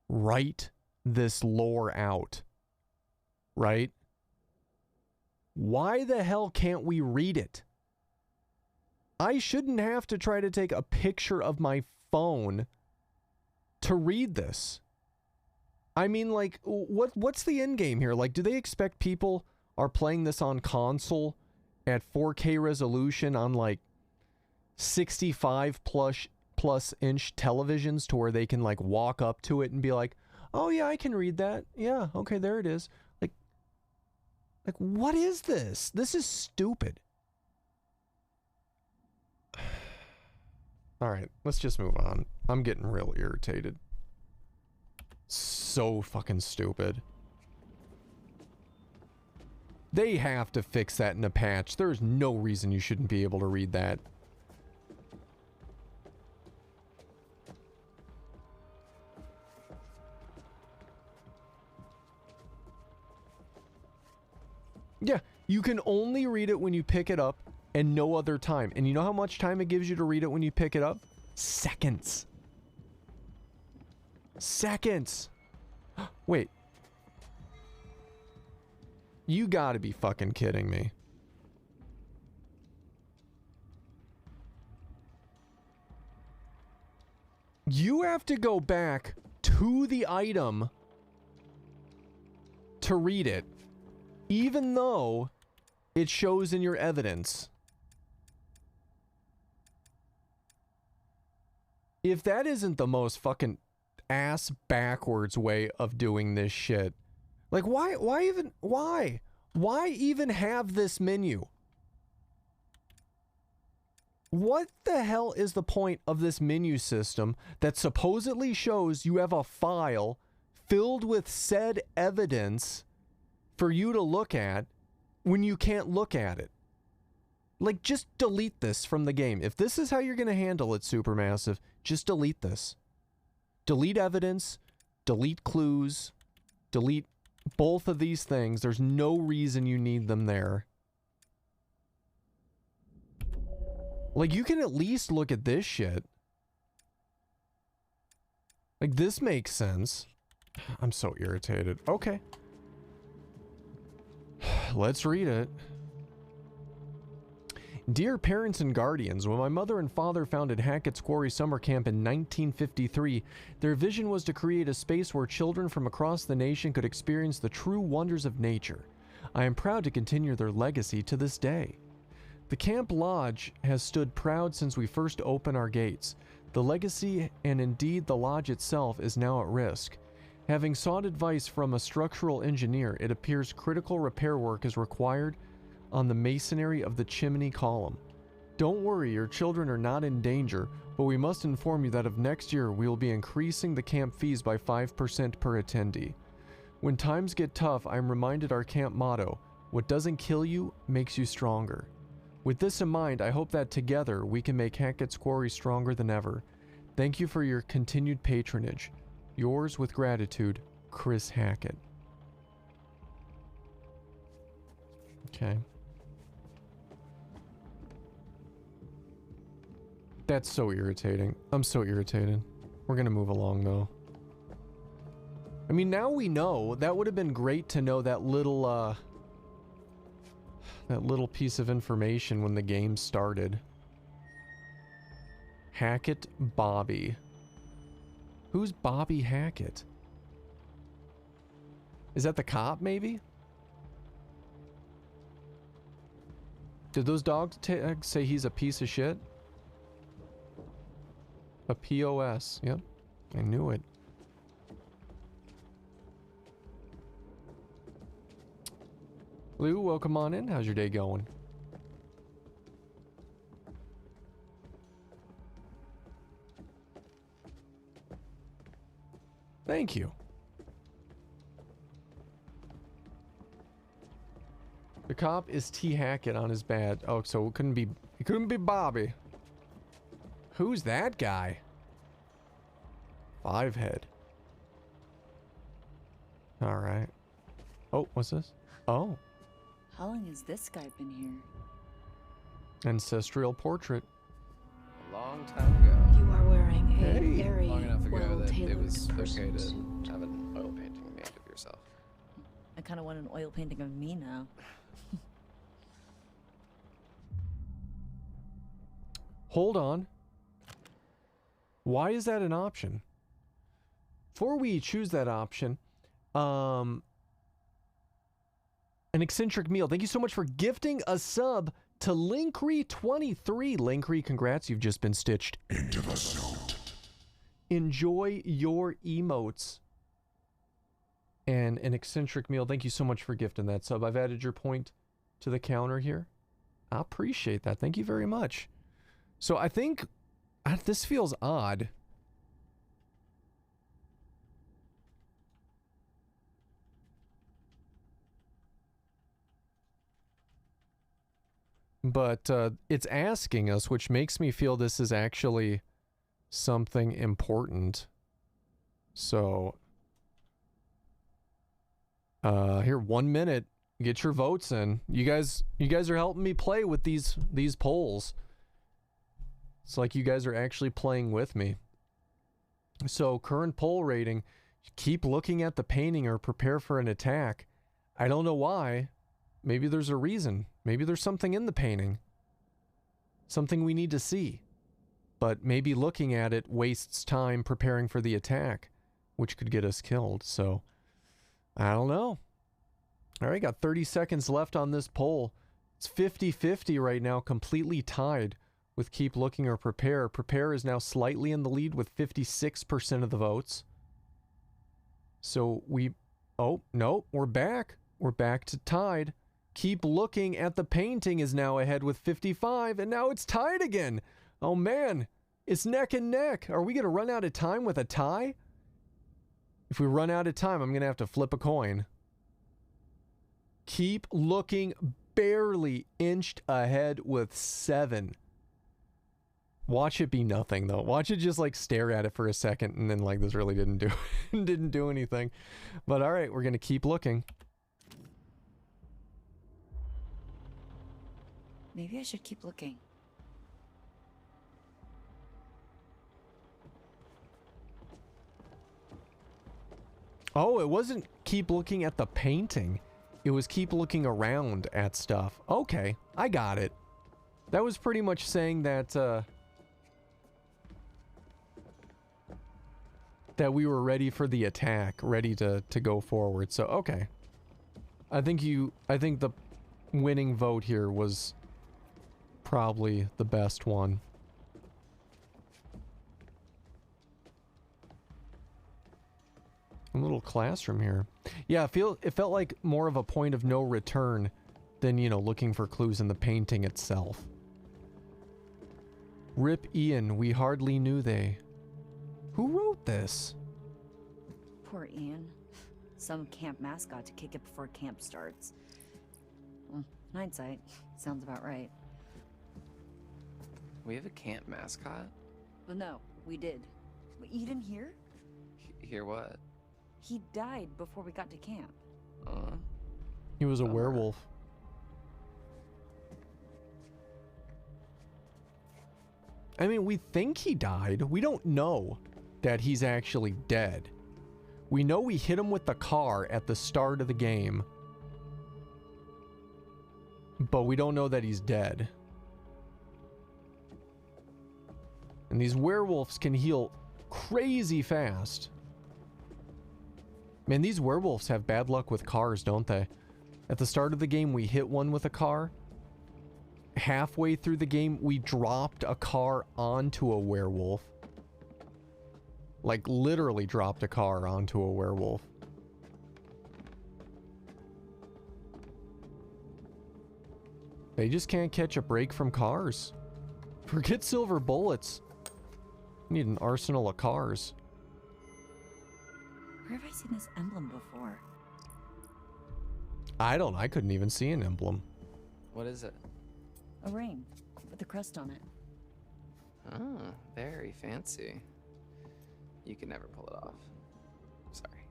write this lore out, right? Why the hell can't we read it? I shouldn't have to try to take a picture of my phone to read this. I mean, like, what's the end game here? Like, do they expect people are playing this on console at 4K resolution on like 65 plus inch televisions to where they can like walk up to it and be like, oh yeah, I can read that. Yeah, okay, there it is. Like what is this? This is stupid. All right, let's just move on. I'm getting real irritated. So fucking stupid. They have to fix that in a patch. There's no reason you shouldn't be able to read that. Yeah, you can only read it when you pick it up and no other time. And you know how much time it gives you to read it when you pick it up? Seconds. Seconds. Wait. You gotta be fucking kidding me. You have to go back to the item to read it, even though it shows in your evidence. If that isn't the most fucking ass backwards way of doing this shit, like why even have this menu? What the hell is the point of this menu system that supposedly shows you have a file filled with said evidence for you to look at when you can't look at it? Like, just delete this from the game. If this is how you're going to handle it, Supermassive, just delete this. Delete evidence, delete clues, delete both of these things. There's no reason you need them there. Like, you can at least look at this shit. Like, this makes sense. I'm so irritated. Okay. Let's read it. Dear parents and guardians, when my mother and father founded Hackett's Quarry Summer Camp in 1953, their vision was to create a space where children from across the nation could experience the true wonders of nature. I am proud to continue their legacy to this day. The Camp Lodge has stood proud since we first opened our gates. The legacy, and indeed the lodge itself, is now at risk. Having sought advice from a structural engineer, it appears critical repair work is required on the masonry of the chimney column. Don't worry, your children are not in danger, but we must inform you that of next year we will be increasing the camp fees by 5% per attendee. When times get tough, I am reminded our camp motto, what doesn't kill you makes you stronger. With this in mind, I hope that together we can make Hackett's Quarry stronger than ever. Thank you for your continued patronage. Yours with gratitude, Chris Hackett. Okay. That's so irritating. I'm so irritated. We're gonna move along though. I mean, now we know. That would have been great to know that little piece of information when the game started. Hackett Bobby. Who's Bobby Hackett? Is that the cop, maybe? Did those dog tags say he's a piece of shit? A POS. Yep. I knew it. Lou, welcome on in. How's your day going? Thank you. The cop is T. Hackett on his badge. Oh, so it couldn't be Bobby. Who's that guy? Five head. All right. Oh, what's this? Oh. How long has this guy been here? Ancestral portrait. A long time ago. You are wearing a Hey. very Long enough ago that it well-tailored was okay person to suit. have an oil painting made of yourself. I kind of want an oil painting of me now. Hold on. Why is that an option? Before we choose that option, an eccentric meal. Thank you so much for gifting a sub to Linkry23. Linkry, congrats, you've just been stitched into the suit. Enjoy your emotes. And an eccentric meal. Thank you so much for gifting that sub. I've added your point to the counter here. I appreciate that. Thank you very much. So I think this feels odd. But it's asking us, which makes me feel this is actually something important. So here, 1 minute. Get your votes in. You guys are helping me play with these polls. It's like you guys are actually playing with me. So current poll rating, keep looking at the painting or prepare for an attack. I don't know why. Maybe there's a reason. Maybe there's something in the painting. Something we need to see. But maybe looking at it wastes time preparing for the attack, which could get us killed. So, I don't know. All right, got 30 seconds left on this poll. It's 50-50 right now, completely tied with keep looking or prepare. Prepare is now slightly in the lead with 56% of the votes. So oh, no, we're back. We're back to tied. Keep looking at the painting is now ahead with 55, and now it's tied again. Oh man, it's neck and neck. Are we going to run out of time with a tie? If we run out of time, I'm going to have to flip a coin. Keep looking, barely inched ahead with 7. Watch it be nothing though. Watch it just like stare at it for a second and then like this really didn't do anything. But all right, we're going to keep looking. Maybe I should keep looking. Oh, it wasn't keep looking at the painting. It was keep looking around at stuff. Okay, I got it. That was pretty much saying that that we were ready for the attack, ready to go forward. So, okay. I think the winning vote here was probably the best one. A little classroom here. Yeah, it felt like more of a point of no return than, you know, looking for clues in the painting itself. Rip Ian, we hardly knew they. Who wrote this? Poor Ian. Some camp mascot to kick it before camp starts. Well, in hindsight, sounds about right. We have a camp mascot? Well, no, we did. Wait, you didn't hear? Hear what? He died before we got to camp. He was a werewolf. I mean, we think he died. We don't know that he's actually dead. We know we hit him with the car at the start of the game. But we don't know that he's dead. And these werewolves can heal crazy fast. Man, these werewolves have bad luck with cars, don't they? At the start of the game, we hit one with a car. Halfway through the game, we dropped a car onto a werewolf. Like, literally dropped a car onto a werewolf. They just can't catch a break from cars. Forget silver bullets. We need an arsenal of cars. Where have I seen this emblem before? I couldn't even see an emblem. What is it? A ring with a crest on it. Oh, very fancy. You can never pull it off. Sorry.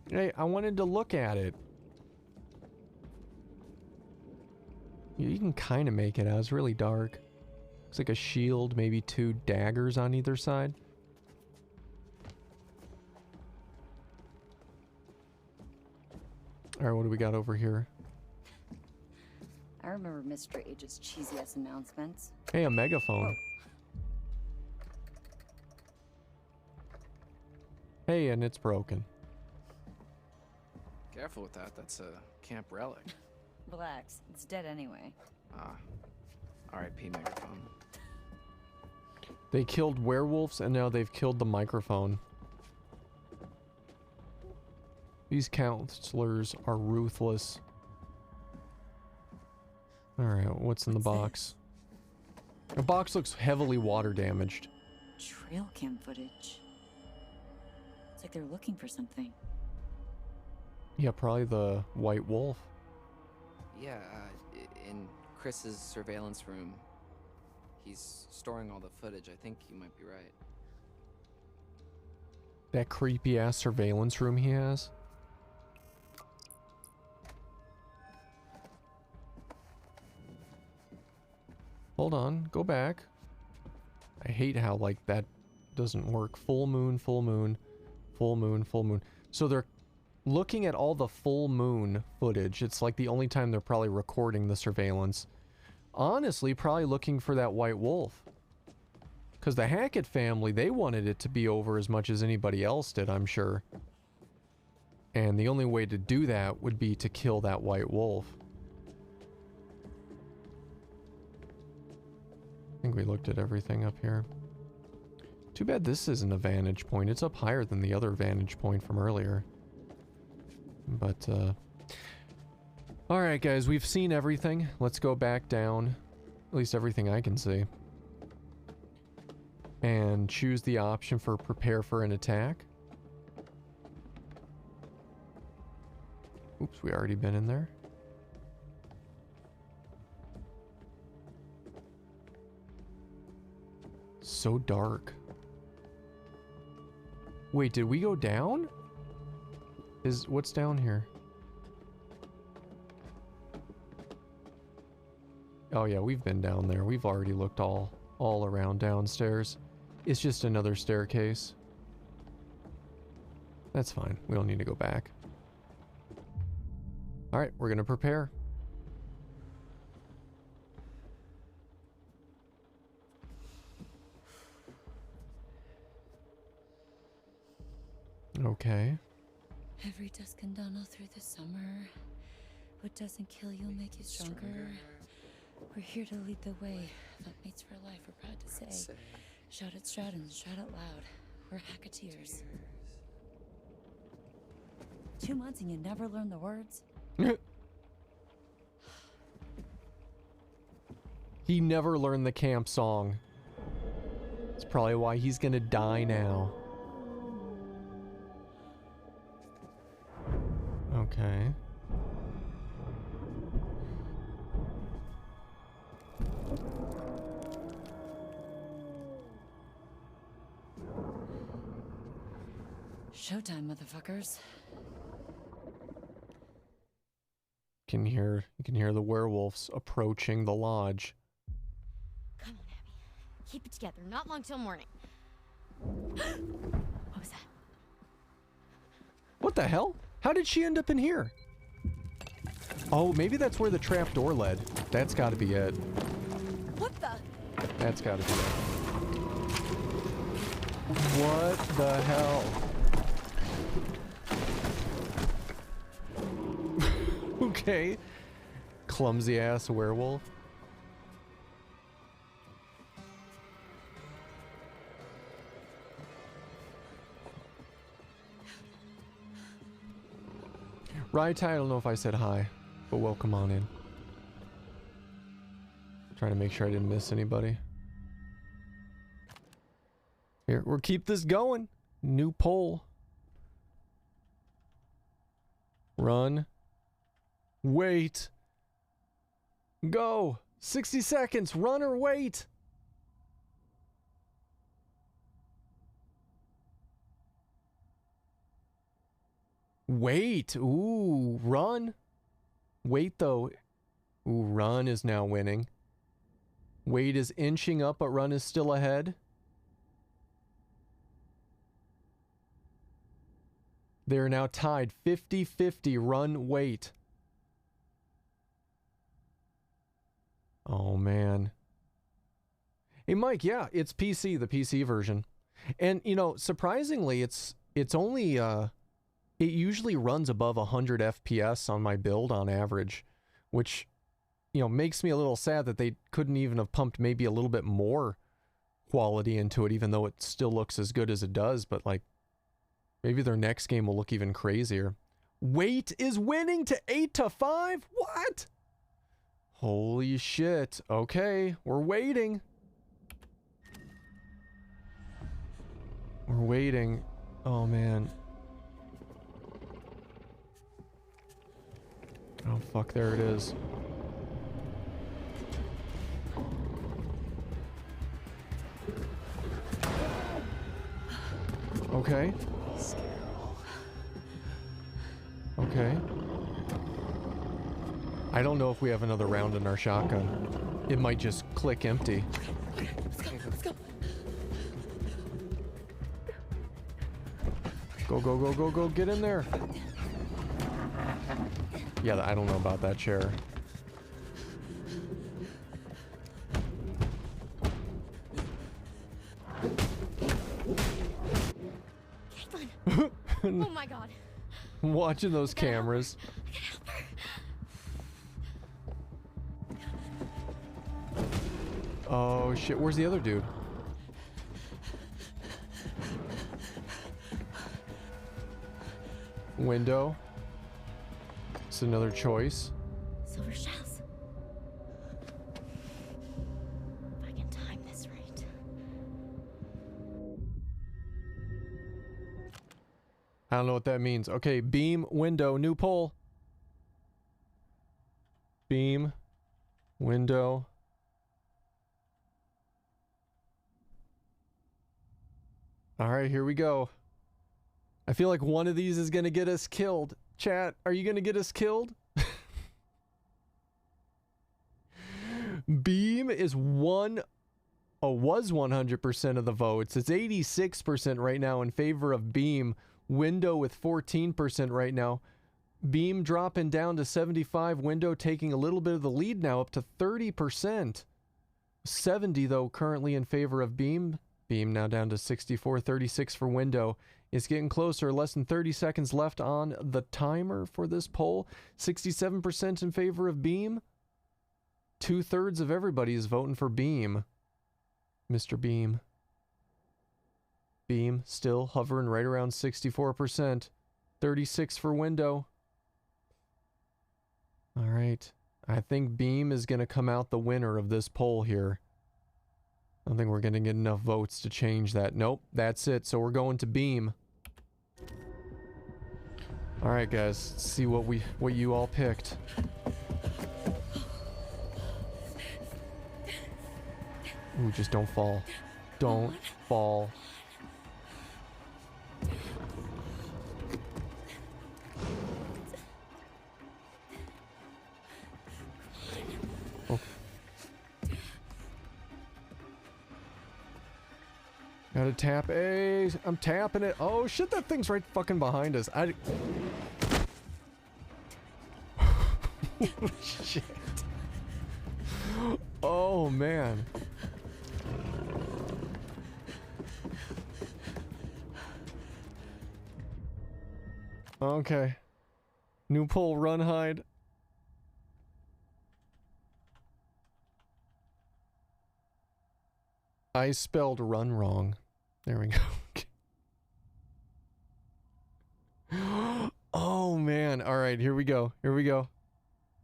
Hey, I wanted to look at it. You can kind of make it out. It's really dark. Looks like a shield, maybe 2 daggers on either side. Alright, what do we got over here? I remember Mr. H's cheesy-ass announcements. Hey, a megaphone. Whoa. Hey, and it's broken. Careful with that. That's a camp relic. Relax, it's dead anyway. Ah. R.I.P. megaphone. They killed werewolves, and now they've killed the microphone. These counselors are ruthless. Alright, what's in the box? The box looks heavily water damaged. Trail cam footage. It's like they're looking for something. Yeah, probably the white wolf. Yeah, in Chris's surveillance room, he's storing all the footage. I think you might be right. That creepy ass surveillance room he has. Hold on, go back. I hate how like that doesn't work. Full moon, full moon, full moon, full moon. So they're looking at all the full moon footage. It's like the only time they're probably recording the surveillance. Honestly, probably looking for that white wolf. Because the Hackett family, they wanted it to be over as much as anybody else did, I'm sure. And the only way to do that would be to kill that white wolf. I think we looked at everything up here. Too bad this isn't a vantage point. It's up higher than the other vantage point from earlier. But, alright guys, we've seen everything. Let's go back down. At least everything I can see. And choose the option for prepare for an attack. Oops, we already been in there. So dark. Wait, did we go down? What's down here? Oh yeah, we've been down there. We've already looked all around downstairs. It's just another staircase. That's fine. We don't need to go back. Alright, we're gonna prepare. Okay. Every dusk and dawn all through the summer. What doesn't kill you will make you stronger. We're here to lead the way. Mates for life, we're proud to say. Shout at Stratton, shout out loud. We're Hacketeers. 2 months and you never learn the words? He never learned the camp song. That's probably why he's gonna die now. Okay. Showtime, motherfuckers. You can hear the werewolves approaching the lodge. Come on, Abby. Keep it together. Not long till morning. What was that? What the hell? How did she end up in here? Oh, maybe that's where the trap door led. That's gotta be it. What the? That's gotta be it. What the hell? Okay. Clumsy ass werewolf. Right, I don't know if I said hi, but welcome on in. Trying to make sure I didn't miss anybody. Here, we'll keep this going. New poll. Run. Wait. Go. 60 seconds. Run or wait. Wait. Ooh, run. Wait, though. Ooh, run is now winning. Wait is inching up, but run is still ahead. They're now tied 50-50. Run, wait. Oh, man. Hey, Mike, yeah, it's PC, the PC version. And, you know, surprisingly, it's only, it usually runs above 100 FPS on my build on average, which, you know, makes me a little sad that they couldn't even have pumped maybe a little bit more quality into it, even though it still looks as good as it does, but, like, maybe their next game will look even crazier. Wait is winning to 8-5? What? Holy shit. Okay, we're waiting. We're waiting. Oh, man. Oh, fuck, there it is. Okay. Okay. I don't know if we have another round in our shotgun. It might just click empty. Let's go. Go, go, go, go, go. Get in there. Yeah, I don't know about that chair. Caitlin. Oh my god. Watching those cameras. Oh shit, where's the other dude? Window. It's another choice. Silver shells. If I can time this right. I don't know what that means. Okay, beam, window, new pole. Beam, window. All right, here we go. I feel like one of these is going to get us killed. Chat, are you going to get us killed? Beam is was 100% of the votes. It's 86% right now in favor of Beam. Window with 14% right now. Beam dropping down to 75. Window taking a little bit of the lead now, up to 30%. 70 though currently in favor of Beam. Beam now down to 64. 36 for Window. It's getting closer. Less than 30 seconds left on the timer for this poll. 67% in favor of Beam. 2/3 of everybody is voting for Beam. Mr. Beam. Beam still hovering right around 64%. 36 for Window. All right. I think Beam is going to come out the winner of this poll here. I don't think we're going to get enough votes to change that. Nope, that's it. So we're going to Beam. All right, guys. Let's see what you all picked. Ooh, just don't fall. Don't fall. Oh. Gotta tap A. I'm tapping it. Oh shit, that thing's right fucking behind us. Shit. Oh man. Okay. New poll, run, hide. I spelled run wrong. There we go. Oh man. All right, here we go. Here we go.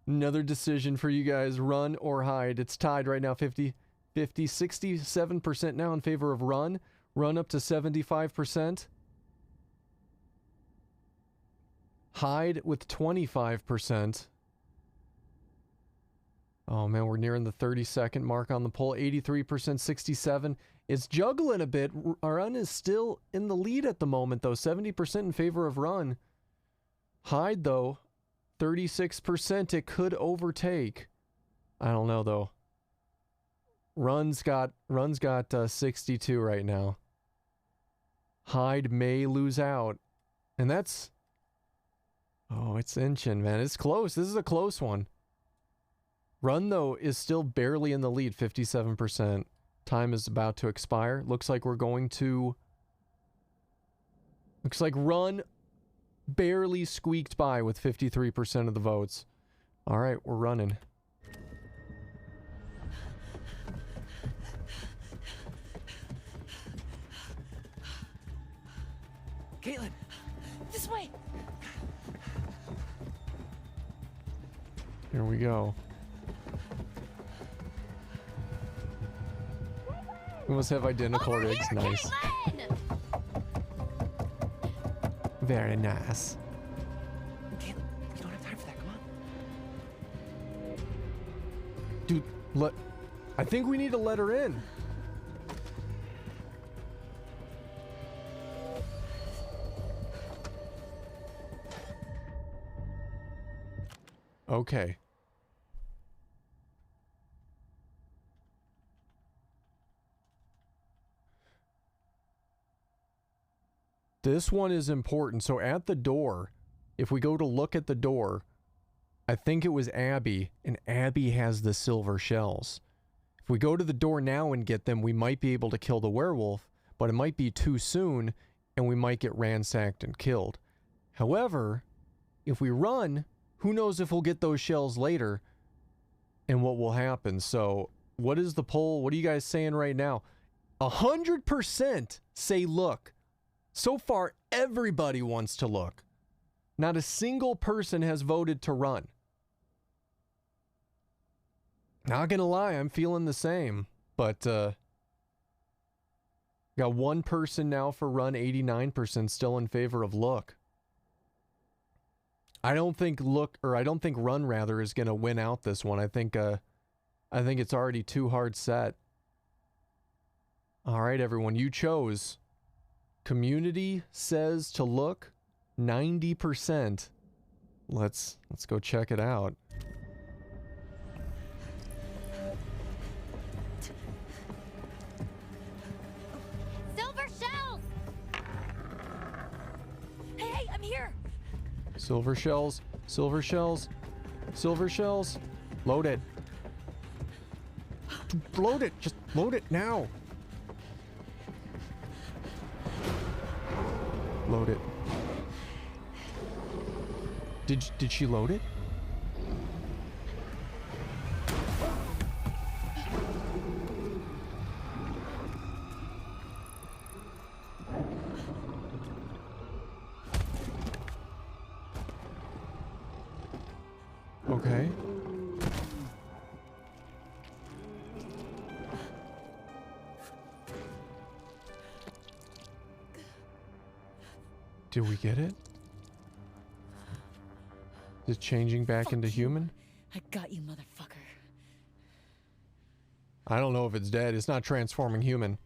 Another decision for you guys, run or hide. It's tied right now, 50-50, 67% now in favor of run. Run up to 75%. Hide with 25%. Oh man, we're nearing the 30-second mark on the poll. 83%, 67. It's juggling a bit. Run is still in the lead at the moment, though. 70% in favor of Run. Hide, though, 36%. It could overtake. I don't know, though. Run's got 62 right now. Hide may lose out. And that's... Oh, it's inching, man. It's close. This is a close one. Run, though, is still barely in the lead, 57%. Time is about to expire. Looks like we're going to... Looks like Run barely squeaked by with 53% of the votes. All right, we're running. Caitlin, this way. Here we go. We must have identical Over rigs. here, Nice. Caitlin! Very nice. Caitlin, you don't have time for that. Come on. Dude, I think we need to let her in. Okay. This one is important. So at the door, if we go to look at the door, I think it was Abby, and Abby has the silver shells. If we go to the door now and get them, we might be able to kill the werewolf, but it might be too soon, and we might get ransacked and killed. However, if we run, who knows if we'll get those shells later and what will happen. So what is the poll? What are you guys saying right now? 100% say look. So far, everybody wants to look. Not a single person has voted to run. Not gonna lie, I'm feeling the same. But, got one person now for run, 89% still in favor of look. I don't think run rather is gonna win out this one. I think it's already too hard set. All right, everyone, you chose. Community says to look, 90%. Let's go check it out. Silver shells! Hey, I'm here! Silver shells, silver shells, silver shells. Load it. Load it. Just load it now. Load it. Did she load it? Okay. Did we get it? Is it changing back into human? I got you, motherfucker. I don't know if it's dead. It's not transforming human.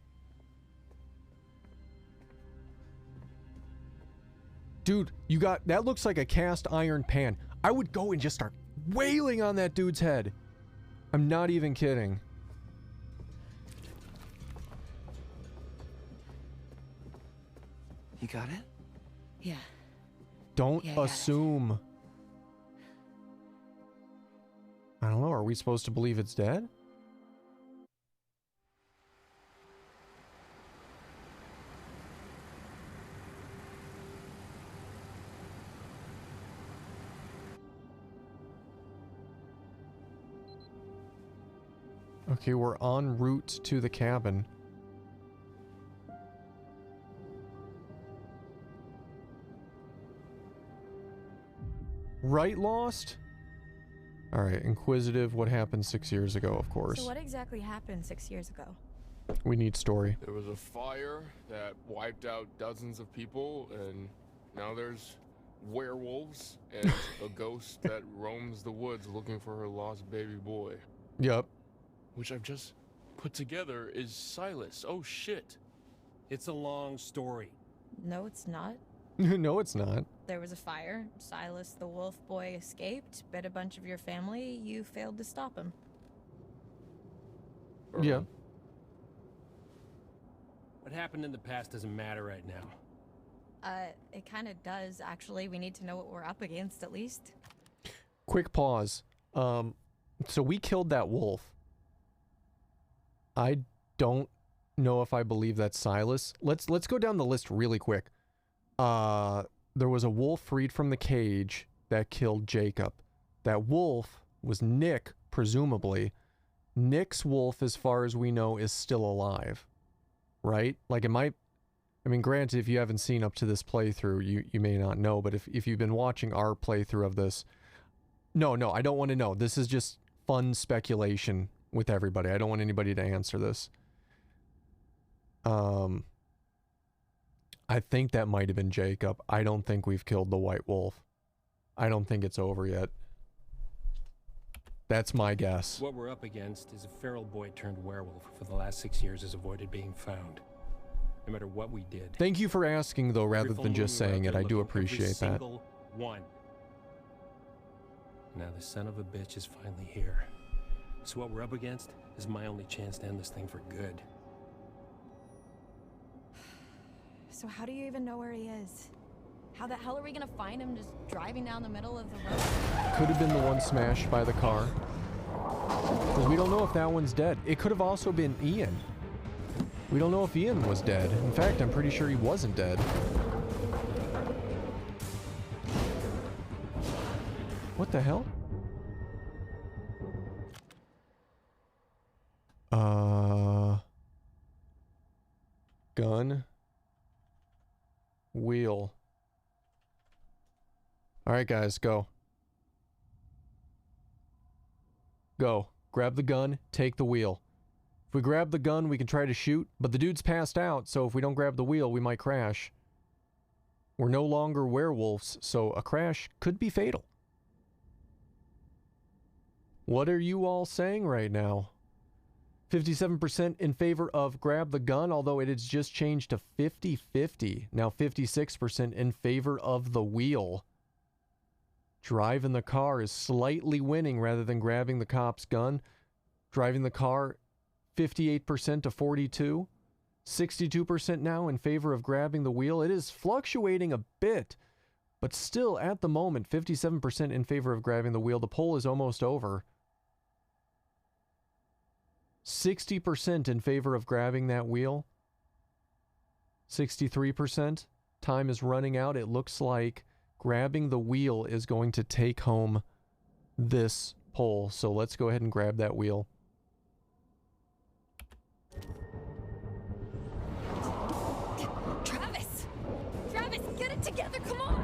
Dude, you got... That looks like a cast iron pan. I would go and just start wailing on that dude's head. I'm not even kidding. You got it? Yeah. Don't Yeah, I got it. assume. I don't know. Are we supposed to believe it's dead? Okay, we're en route to the cabin. Right, Lost? Alright, Inquisitive, what happened 6 years ago, of course. So what exactly happened 6 years ago? We need story. There was a fire that wiped out dozens of people, and now there's werewolves and a ghost that roams the woods looking for her lost baby boy. Yep. Which I've just put together is Silas. Oh shit. It's a long story. No, it's not. No, it's not. There was a fire. Silas the wolf boy escaped, bit a bunch of your family. You failed to stop him. Yeah. What happened in the past doesn't matter right now. It kind of does, actually. We need to know what we're up against, at least. Quick pause. So we killed that wolf. I don't know if I believe that's Silas. Let's go down the list really quick. There was a wolf freed from the cage that killed Jacob. That wolf was Nick, presumably. Nick's wolf, as far as we know, is still alive. Right? Like, it might... I mean, granted, if you haven't seen up to this playthrough, you may not know, but if you've been watching our playthrough of this... No, I don't want to know. This is just fun speculation with everybody. I don't want anybody to answer this. I think that might have been Jacob. I don't think we've killed the white wolf. I don't think it's over yet. That's my guess. What we're up against is a feral boy turned werewolf who for the last 6 years has avoided being found. No matter what we did. Thank you for asking, though, rather than just saying it. I do appreciate that. One. Now the son of a bitch is finally here. So what we're up against is my only chance to end this thing for good. So how do you even know where he is? How the hell are we gonna find him just driving down the middle of the road? Could have been the one smashed by the car. Because we don't know if that one's dead. It could have also been Ian. We don't know if Ian was dead. In fact, I'm pretty sure he wasn't dead. What the hell? Gun. Wheel. Alright, guys, go. Go. Grab the gun, take the wheel. If we grab the gun, we can try to shoot, but the dude's passed out, so if we don't grab the wheel, we might crash. We're no longer werewolves, so a crash could be fatal. What are you all saying right now? 57% in favor of grab the gun, although it has just changed to 50-50. Now 56% in favor of the wheel. Driving the car is slightly winning rather than grabbing the cop's gun. Driving the car, 58% to 42. 62% now in favor of grabbing the wheel. It is fluctuating a bit, but still at the moment, 57% in favor of grabbing the wheel. The poll is almost over. 60% in favor of grabbing that wheel. 63%. Time is running out. It looks like grabbing the wheel is going to take home this poll. So let's go ahead and grab that wheel. Travis! Travis, get it together, come on!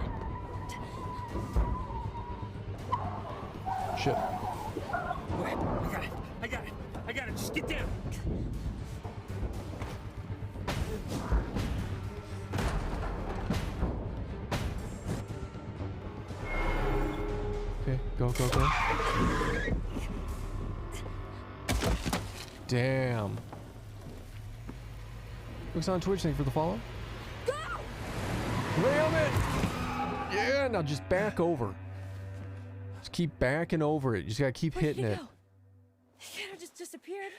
Shit. Wait, I got it, just get down. Okay, go. Damn. Looks on Twitch, thank you for the follow. Go! Ram it! Yeah, now just back over. Just keep backing over it. You just gotta keep hitting it. He can't have just disappeared.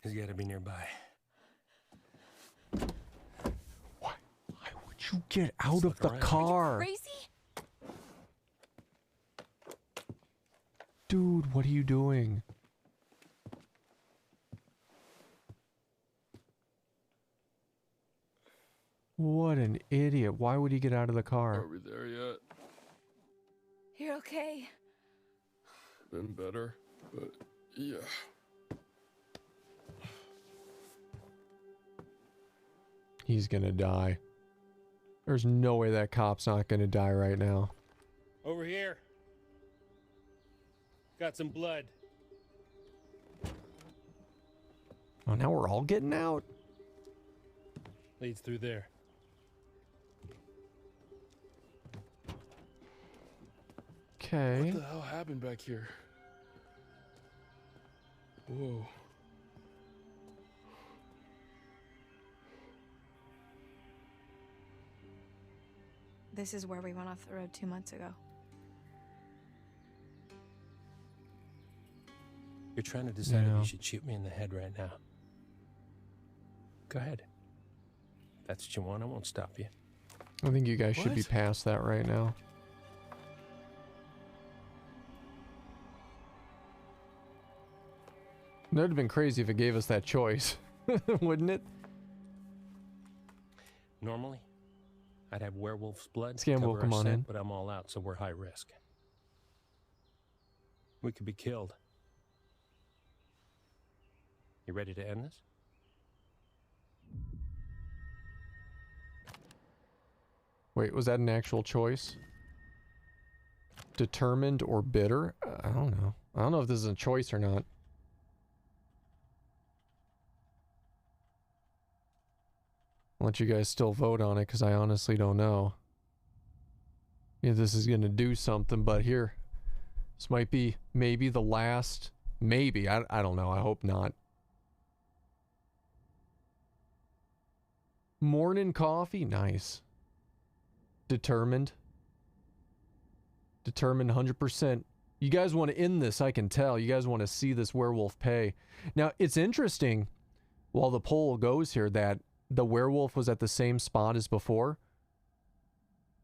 He's gotta be nearby. Why would you get out of the car? Crazy? Dude, what are you doing? What an idiot. Why would he get out of the car? Are we there yet? You're okay. Been better, but yeah. He's gonna die. There's no way that cop's not gonna die right now. Over here. Got some blood. Oh, now we're all getting out? Leads through there. Okay. What the hell happened back here? Whoa. This is where we went off the road 2 months ago. You're trying to decide Yeah. if you should shoot me in the head right now. Go ahead. If that's what you want, I won't stop you. I think you guys should be What? past that right now. That would have been crazy if it gave us that choice, wouldn't it? Normally, I'd have werewolf's blood Scam will cover come our on scent, in. but I'm all out, so we're high risk. We could be killed. You ready to end this? Wait, was that an actual choice? Determined or bitter? I don't know. I don't know if this is a choice or not. I'll let you guys still vote on it because I honestly don't know. Yeah, this is going to do something, but here. This might be maybe the last. Maybe. I don't know. I hope not. Morning coffee? Nice. Determined. Determined 100%. You guys want to end this, I can tell. You guys want to see this werewolf pay. Now, it's interesting, while the poll goes here, that the werewolf was at the same spot as before.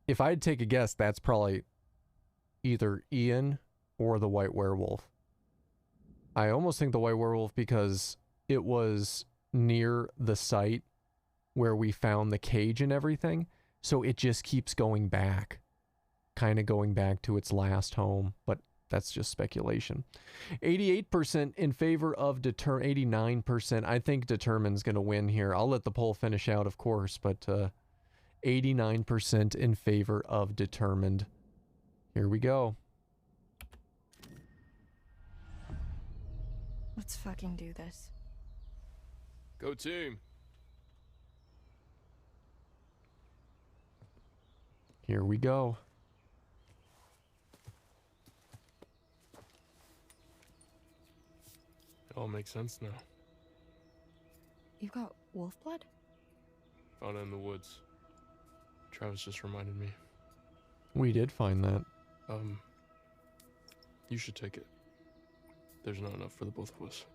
If I'd take a guess, that's probably either Ian or the white werewolf. I almost think the white werewolf because it was near the site where we found the cage and everything. So it just keeps going back. Kind of going back to its last home. But that's just speculation. 88% in favor of 89%. I think Determined's going to win here. I'll let the poll finish out, of course. But 89% in favor of Determined. Here we go. Let's fucking do this. Go team. Here we go. It all makes sense now. You've got wolf blood? Found it in the woods. Travis just reminded me. We did find that. You should take it. There's not enough for the both of us.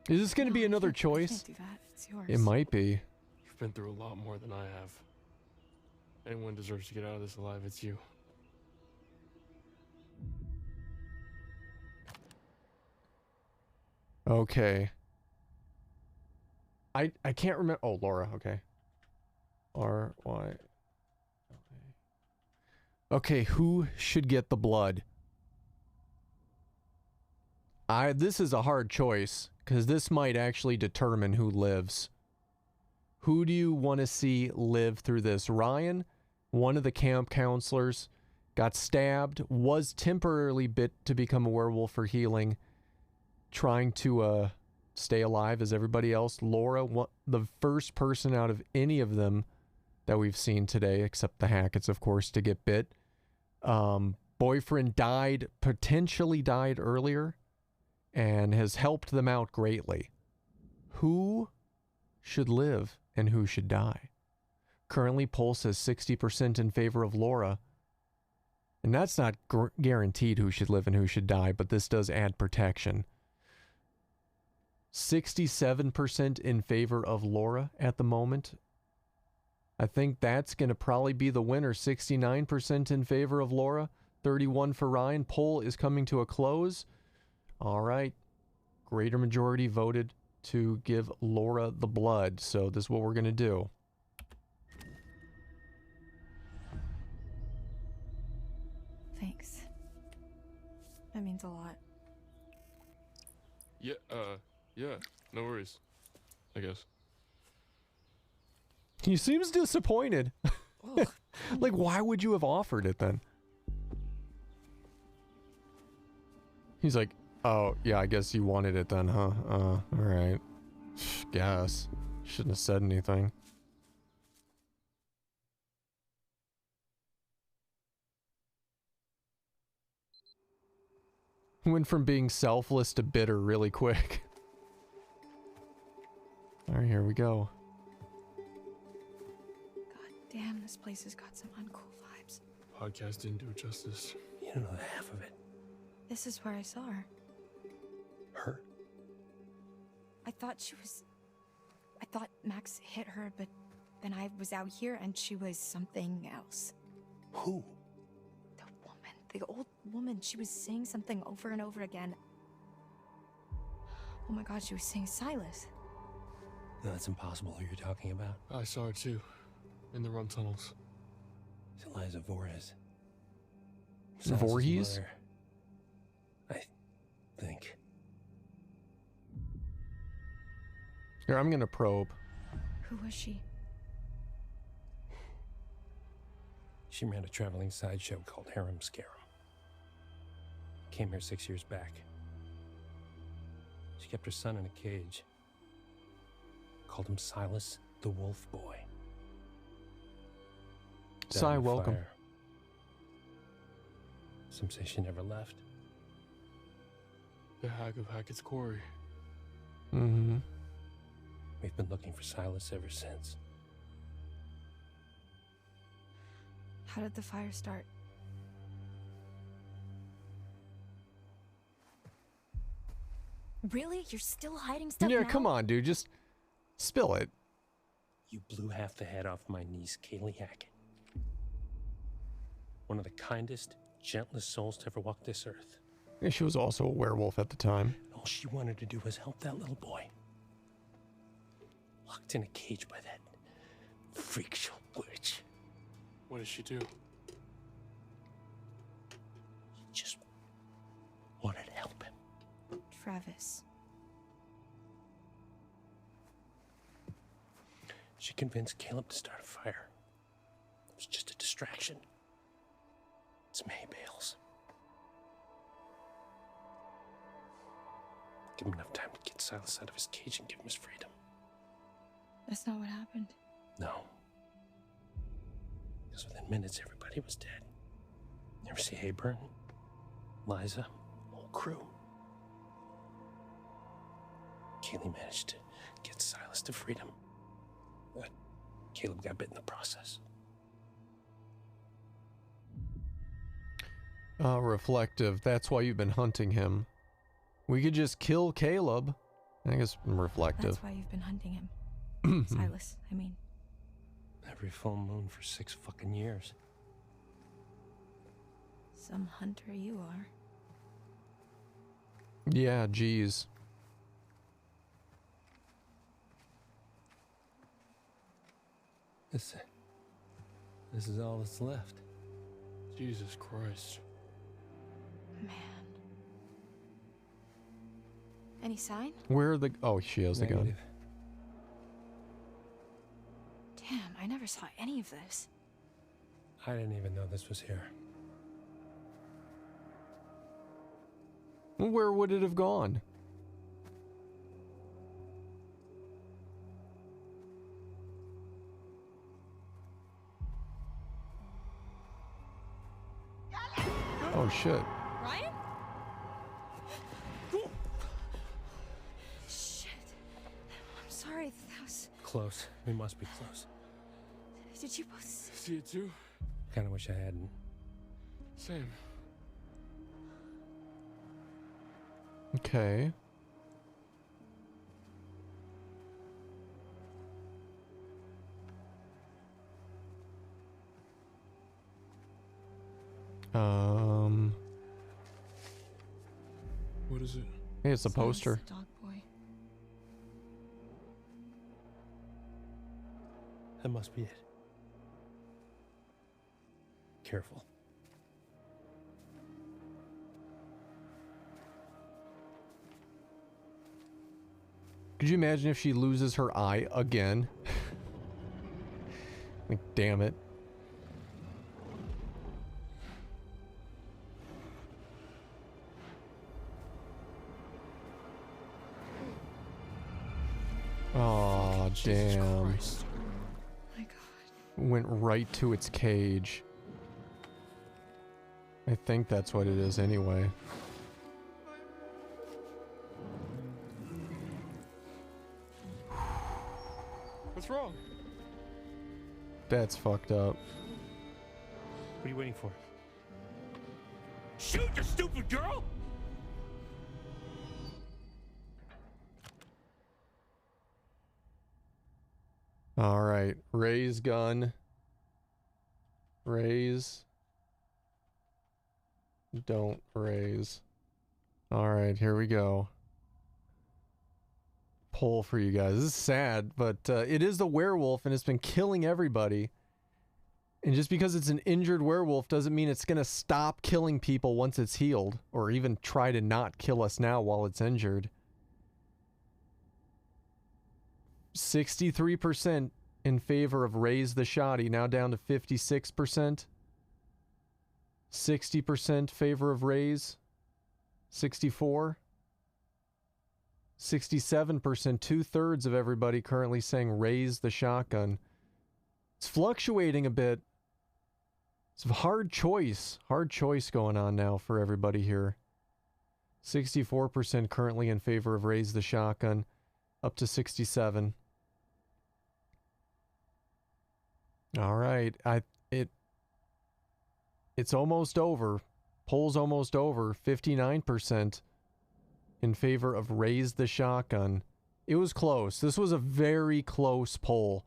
Is this going to be another I choice? can't do that. It's yours. It might be. You've been through a lot more than I have. Anyone deserves to get out of this alive, it's you. Okay. I can't remember. Oh, Laura. Okay. R-Y. Okay, who should get the blood? This is a hard choice because this might actually determine who lives. Who do you want to see live through this? Ryan, one of the camp counselors, got stabbed, was temporarily bit to become a werewolf for healing, trying to stay alive as everybody else. Laura, the first person out of any of them that we've seen today, except the Hacketts, of course, to get bit. Boyfriend died, potentially died earlier, and has helped them out greatly. Who should live and who should die? Currently, poll says 60% in favor of Laura. And that's not guaranteed who should live and who should die, but this does add protection. 67% in favor of Laura at the moment. I think that's going to probably be the winner. 69% in favor of Laura, 31% for Ryan. Poll is coming to a close. All right. Greater majority voted to give Laura the blood. So this is what we're going to do. Thanks. That means a lot. Yeah, yeah, no worries. I guess. He seems disappointed. Like, why would you have offered it then? He's like, oh, yeah, I guess you wanted it then, huh? All right. Guess. Shouldn't have said anything. Went from being selfless to bitter really quick. Alright, here we go. God damn, this place has got some uncool vibes. Podcast didn't do it justice. You don't know half of it. This is where I saw her. Her? I thought Max hit her, but then I was out here and she was something else. Who? The woman. The old woman. She was saying something over and over again. Oh my god, she was saying Silas. No, that's impossible who you're talking about. I saw her too. In the run tunnels. It's Eliza Voorhees. Voorhees? I think. Here, I'm gonna probe. Who was she? She ran a traveling sideshow called Harem Scarum. Came here 6 years back. She kept her son in a cage. Called him Silas the Wolf Boy. Cy, welcome. Fire. Some say she never left. The hack of Hackett's Quarry. Mm-hmm. We've been looking for Silas ever since. How did the fire start? Really? You're still hiding stuff Yeah, now? come on, dude. Just spill it. You blew half the head off my niece, Kaylee Hackett. One of the kindest, gentlest souls to ever walk this earth. Yeah, she was also a werewolf at the time. All she wanted to do was help that little boy. Locked in a cage by that freak show witch. What did she do? She just wanted to help him. Travis. She convinced Caleb to start a fire. It was just a distraction. It's May Bales. Give him enough time to get Silas out of his cage and give him his freedom. That's not what happened. No. Because within minutes, everybody was dead. You ever see Hayburn? Liza? Whole crew. Kaylee managed to get Silas to freedom. But Caleb got bit in the process. Reflective. That's why you've been hunting him. We could just kill Caleb. I guess reflective. That's why you've been hunting him. Silas, I mean. Every full moon for 6 fucking years. Some hunter you are. Yeah, geez. This is all that's left. Jesus Christ. Man. Any sign? Where are the... Oh, she has the gun. Negative. Damn, I never saw any of this. I didn't even know this was here. Where would it have gone? Oh, shit. Ryan? Shit. I'm sorry, that was... Close. We must be close. Did you both... See it too? Kinda wish I hadn't. Same. Okay. What is it? Hey, it's a poster. The dog boy. That must be it. Careful. Could you imagine if she loses her eye again? Like, damn it. Damn. Christ. My God. Went right to its cage. I think that's what it is anyway. What's wrong? That's fucked up. What are you waiting for? Shoot, you stupid girl! Alright, raise gun. Raise. Don't raise. Alright, here we go. Pull for you guys. This is sad, but it is the werewolf and it's been killing everybody. And just because it's an injured werewolf doesn't mean it's gonna stop killing people once it's healed, or even try to not kill us now while it's injured. 63% in favor of raise the shoddy, now down to 56%. 60% favor of raise. 64. 67%, 2/3 of everybody currently saying raise the shotgun. It's fluctuating a bit. It's a hard choice going on now for everybody here. 64% currently in favor of raise the shotgun, up to 67. All right, it's almost over. Poll's almost over. 59% in favor of raise the shotgun. It was close. This was a very close poll.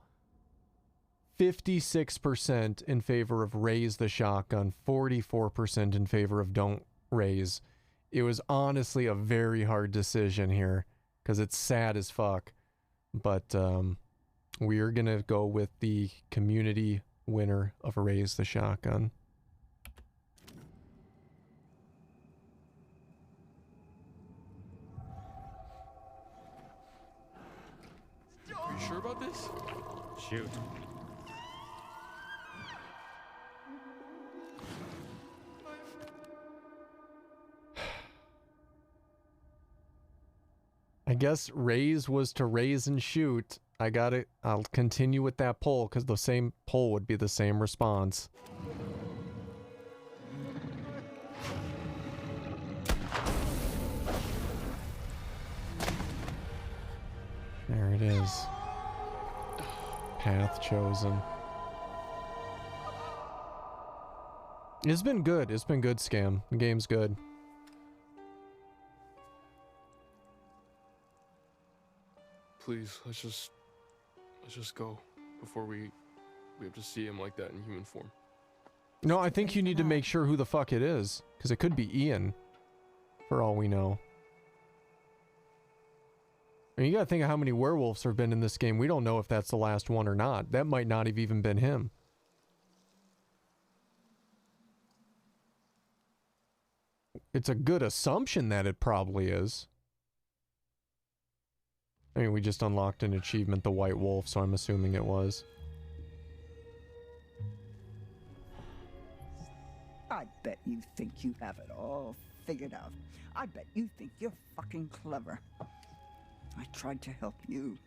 56% in favor of raise the shotgun, 44% in favor of don't raise. It was honestly a very hard decision here because it's sad as fuck. But we're going to go with the community winner of raise the shotgun. Are you sure about this? Shoot. I guess raise was to raise and shoot. I'll continue with that poll because the same poll would be the same response. There it is. Path chosen. It's been good. It's been good, Scam. The game's good. Please, let's just go before we have to see him like that in human form. No, I think you need to make sure who the fuck it is, because it could be Ian, for all we know. I mean, you gotta think of how many werewolves have been in this game. We don't know if that's the last one or not. That might not have even been him. It's a good assumption that it probably is. I mean, we just unlocked an achievement, the White Wolf, so I'm assuming it was. I bet you think you have it all figured out. I bet you think you're fucking clever. I tried to help you.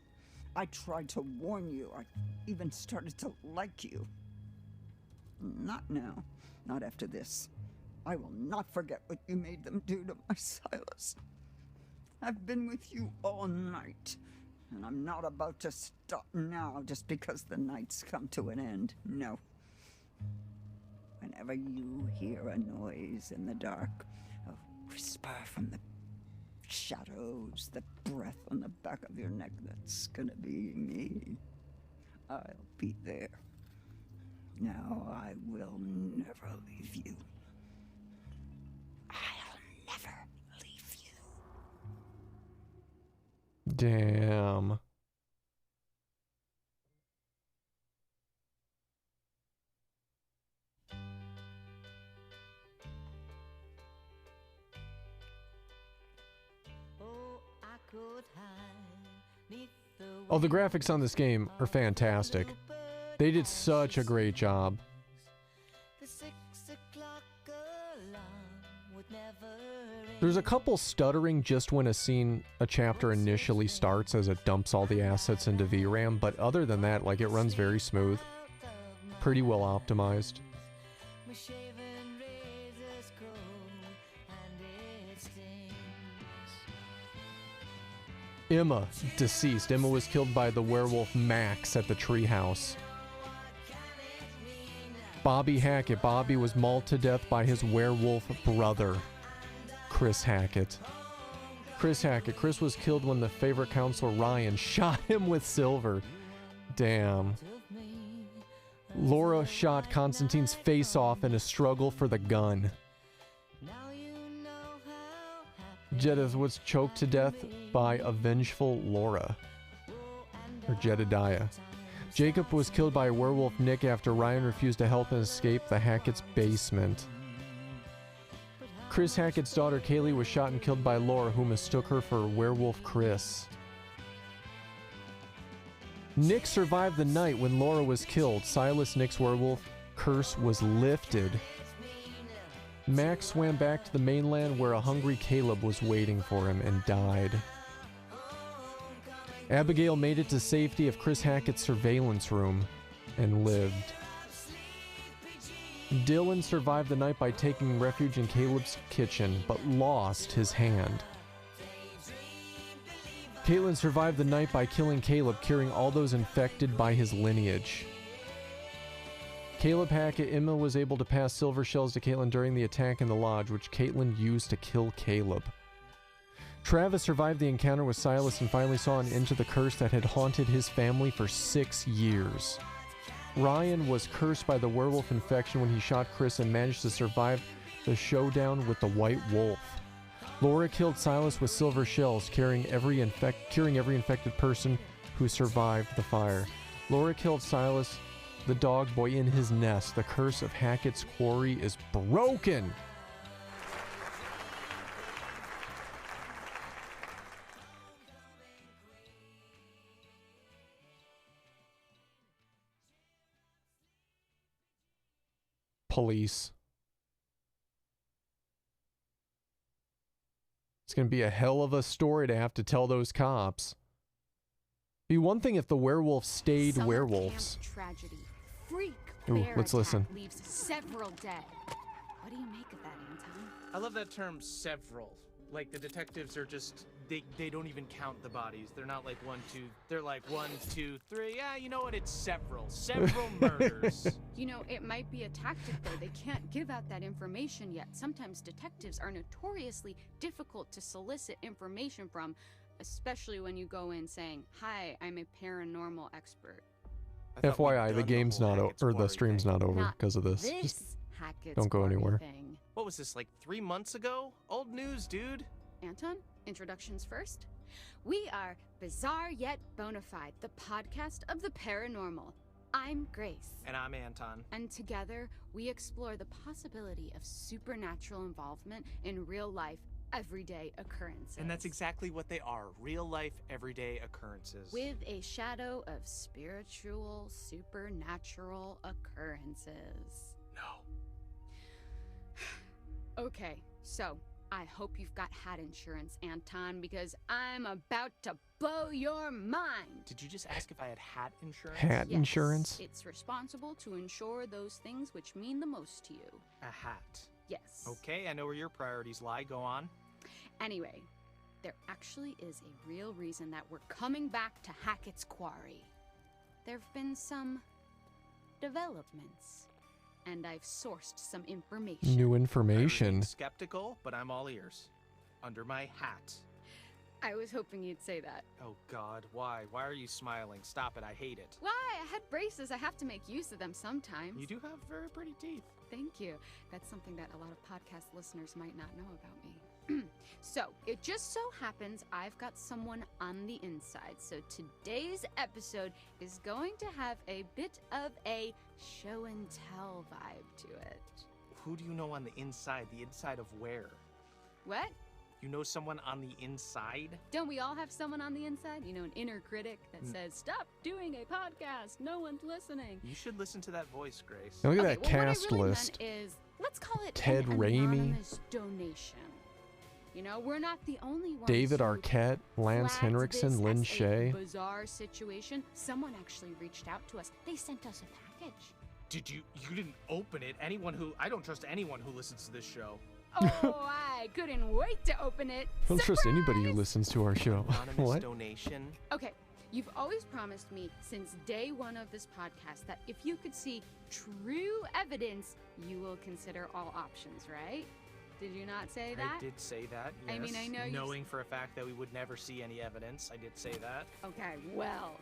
I tried to warn you. I even started to like you. Not now. Not after this. I will not forget what you made them do to my Silas. I've been with you all night, and I'm not about to stop now just because the night's come to an end. No. Whenever you hear a noise in the dark, a whisper from the shadows, the breath on the back of your neck, that's gonna be me. I'll be there. Now I will never leave you. I'll never leave you. Damn. Oh, the graphics on this game are fantastic. They did such a great job. There's a couple stuttering just when a chapter initially starts as it dumps all the assets into VRAM, but other than that, like, it runs very smooth. Pretty well optimized. Emma, deceased. Emma was killed by the werewolf Max at the treehouse. Bobby Hackett. Bobby was mauled to death by his werewolf brother, Chris Hackett. Chris Hackett. Chris was killed when the favorite counselor Ryan shot him with silver. Damn. Laura shot Constantine's face off in a struggle for the gun. Jedediah was choked to death by a vengeful Laura. Or Jedediah. Jacob was killed by a werewolf Nick after Ryan refused to help him escape the Hackett's basement. Chris Hackett's daughter Kaylee was shot and killed by Laura, who mistook her for werewolf Chris. Nick survived the night when Laura was killed. Silas, Nick's werewolf curse was lifted. Max swam back to the mainland where a hungry Caleb was waiting for him and died. Abigail made it to safety of Chris Hackett's surveillance room and lived. Dylan survived the night by taking refuge in Caleb's kitchen, but lost his hand. Caitlin survived the night by killing Caleb, curing all those infected by his lineage. Caleb Hackett. Emma was able to pass silver shells to Caitlin during the attack in the lodge, which Caitlin used to kill Caleb. Travis survived the encounter with Silas and finally saw an end to the curse that had haunted his family for 6 years. Ryan was cursed by the werewolf infection when he shot Chris and managed to survive the showdown with the White Wolf. Laura killed Silas with silver shells, curing every infected person who survived the fire. Laura killed Silas, the dog boy, in his nest. The curse of Hackett's Quarry is broken. Police. It's going to be a hell of a story to have to tell those cops. Be one thing if the werewolves stayed Summer werewolves. Camp tragedy. Freak Ooh, bear let's attack listen. Leaves several dead. What do you make of that, Anton? I love that term, several. Like, the detectives are just, they don't even count the bodies. They're not like 1, 2, they're like 1, 2, 3. Yeah, you know what? It's several murders. You know, it might be a tactic, though. They can't give out that information yet. Sometimes detectives are notoriously difficult to solicit information from, especially when you go in saying, "Hi, I'm a paranormal expert." FYI, the game's not over, or the stream's not over because of this. Just Hackett's don't go Quarry anywhere. thing. What was this, like 3 months ago? Old news, dude. Anton, introductions first. We are Bizarre Yet Bonafide, the podcast of the paranormal. I'm Grace. And I'm Anton. And together, we explore the possibility of supernatural involvement in real life, everyday occurrences. And that's exactly what they are, real life, everyday occurrences. With a shadow of spiritual, supernatural occurrences. No. Okay, so I hope you've got hat insurance, Anton, because I'm about to blow your mind. Did you just ask if I had hat insurance? Hat Yes, insurance? It's responsible to insure those things which mean the most to you. A hat. Yes. Okay, I know where your priorities lie. Go on. Anyway, there actually is a real reason that we're coming back to Hackett's Quarry. There have been some developments, and I've sourced some information. New I information. remain skeptical, but I'm all ears. Under my hat. I was hoping you'd say that. Oh God, why? Why are you smiling? Stop it, I hate it. Why? I had braces. I have to make use of them sometimes. You do have very pretty teeth. Thank you. That's something that a lot of podcast listeners might not know about me. So, it just so happens I've got someone on the inside. So today's episode is going to have a bit of a show and tell vibe to it. Who do you know on the inside? The inside of where? What? You know someone on the inside? Don't we all have someone on the inside? You know, an inner critic that says, "Stop doing a podcast. No one's listening." You should listen to that voice, Grace. Look at Okay, that well, cast what I really list. meant is, let's call it Ted an Raimi. anonymous donation. You know, we're not the only ones David who Arquette, Lance flagged Henriksen, this Lynn as a Shay. bizarre situation. Someone actually reached out to us. They sent us a package. Did you didn't open it? I don't trust anyone who listens to this show. Oh, I couldn't wait to open it. I don't trust anybody who Surprise! listens to our show. Anonymous What? donation. Okay, you've always promised me since day one of this podcast that if you could see true evidence, you will consider all options, right? Did you not say that? I did say that, yes. I mean, I know you knowing for a fact that we would never see any evidence, I did say that. Okay, well,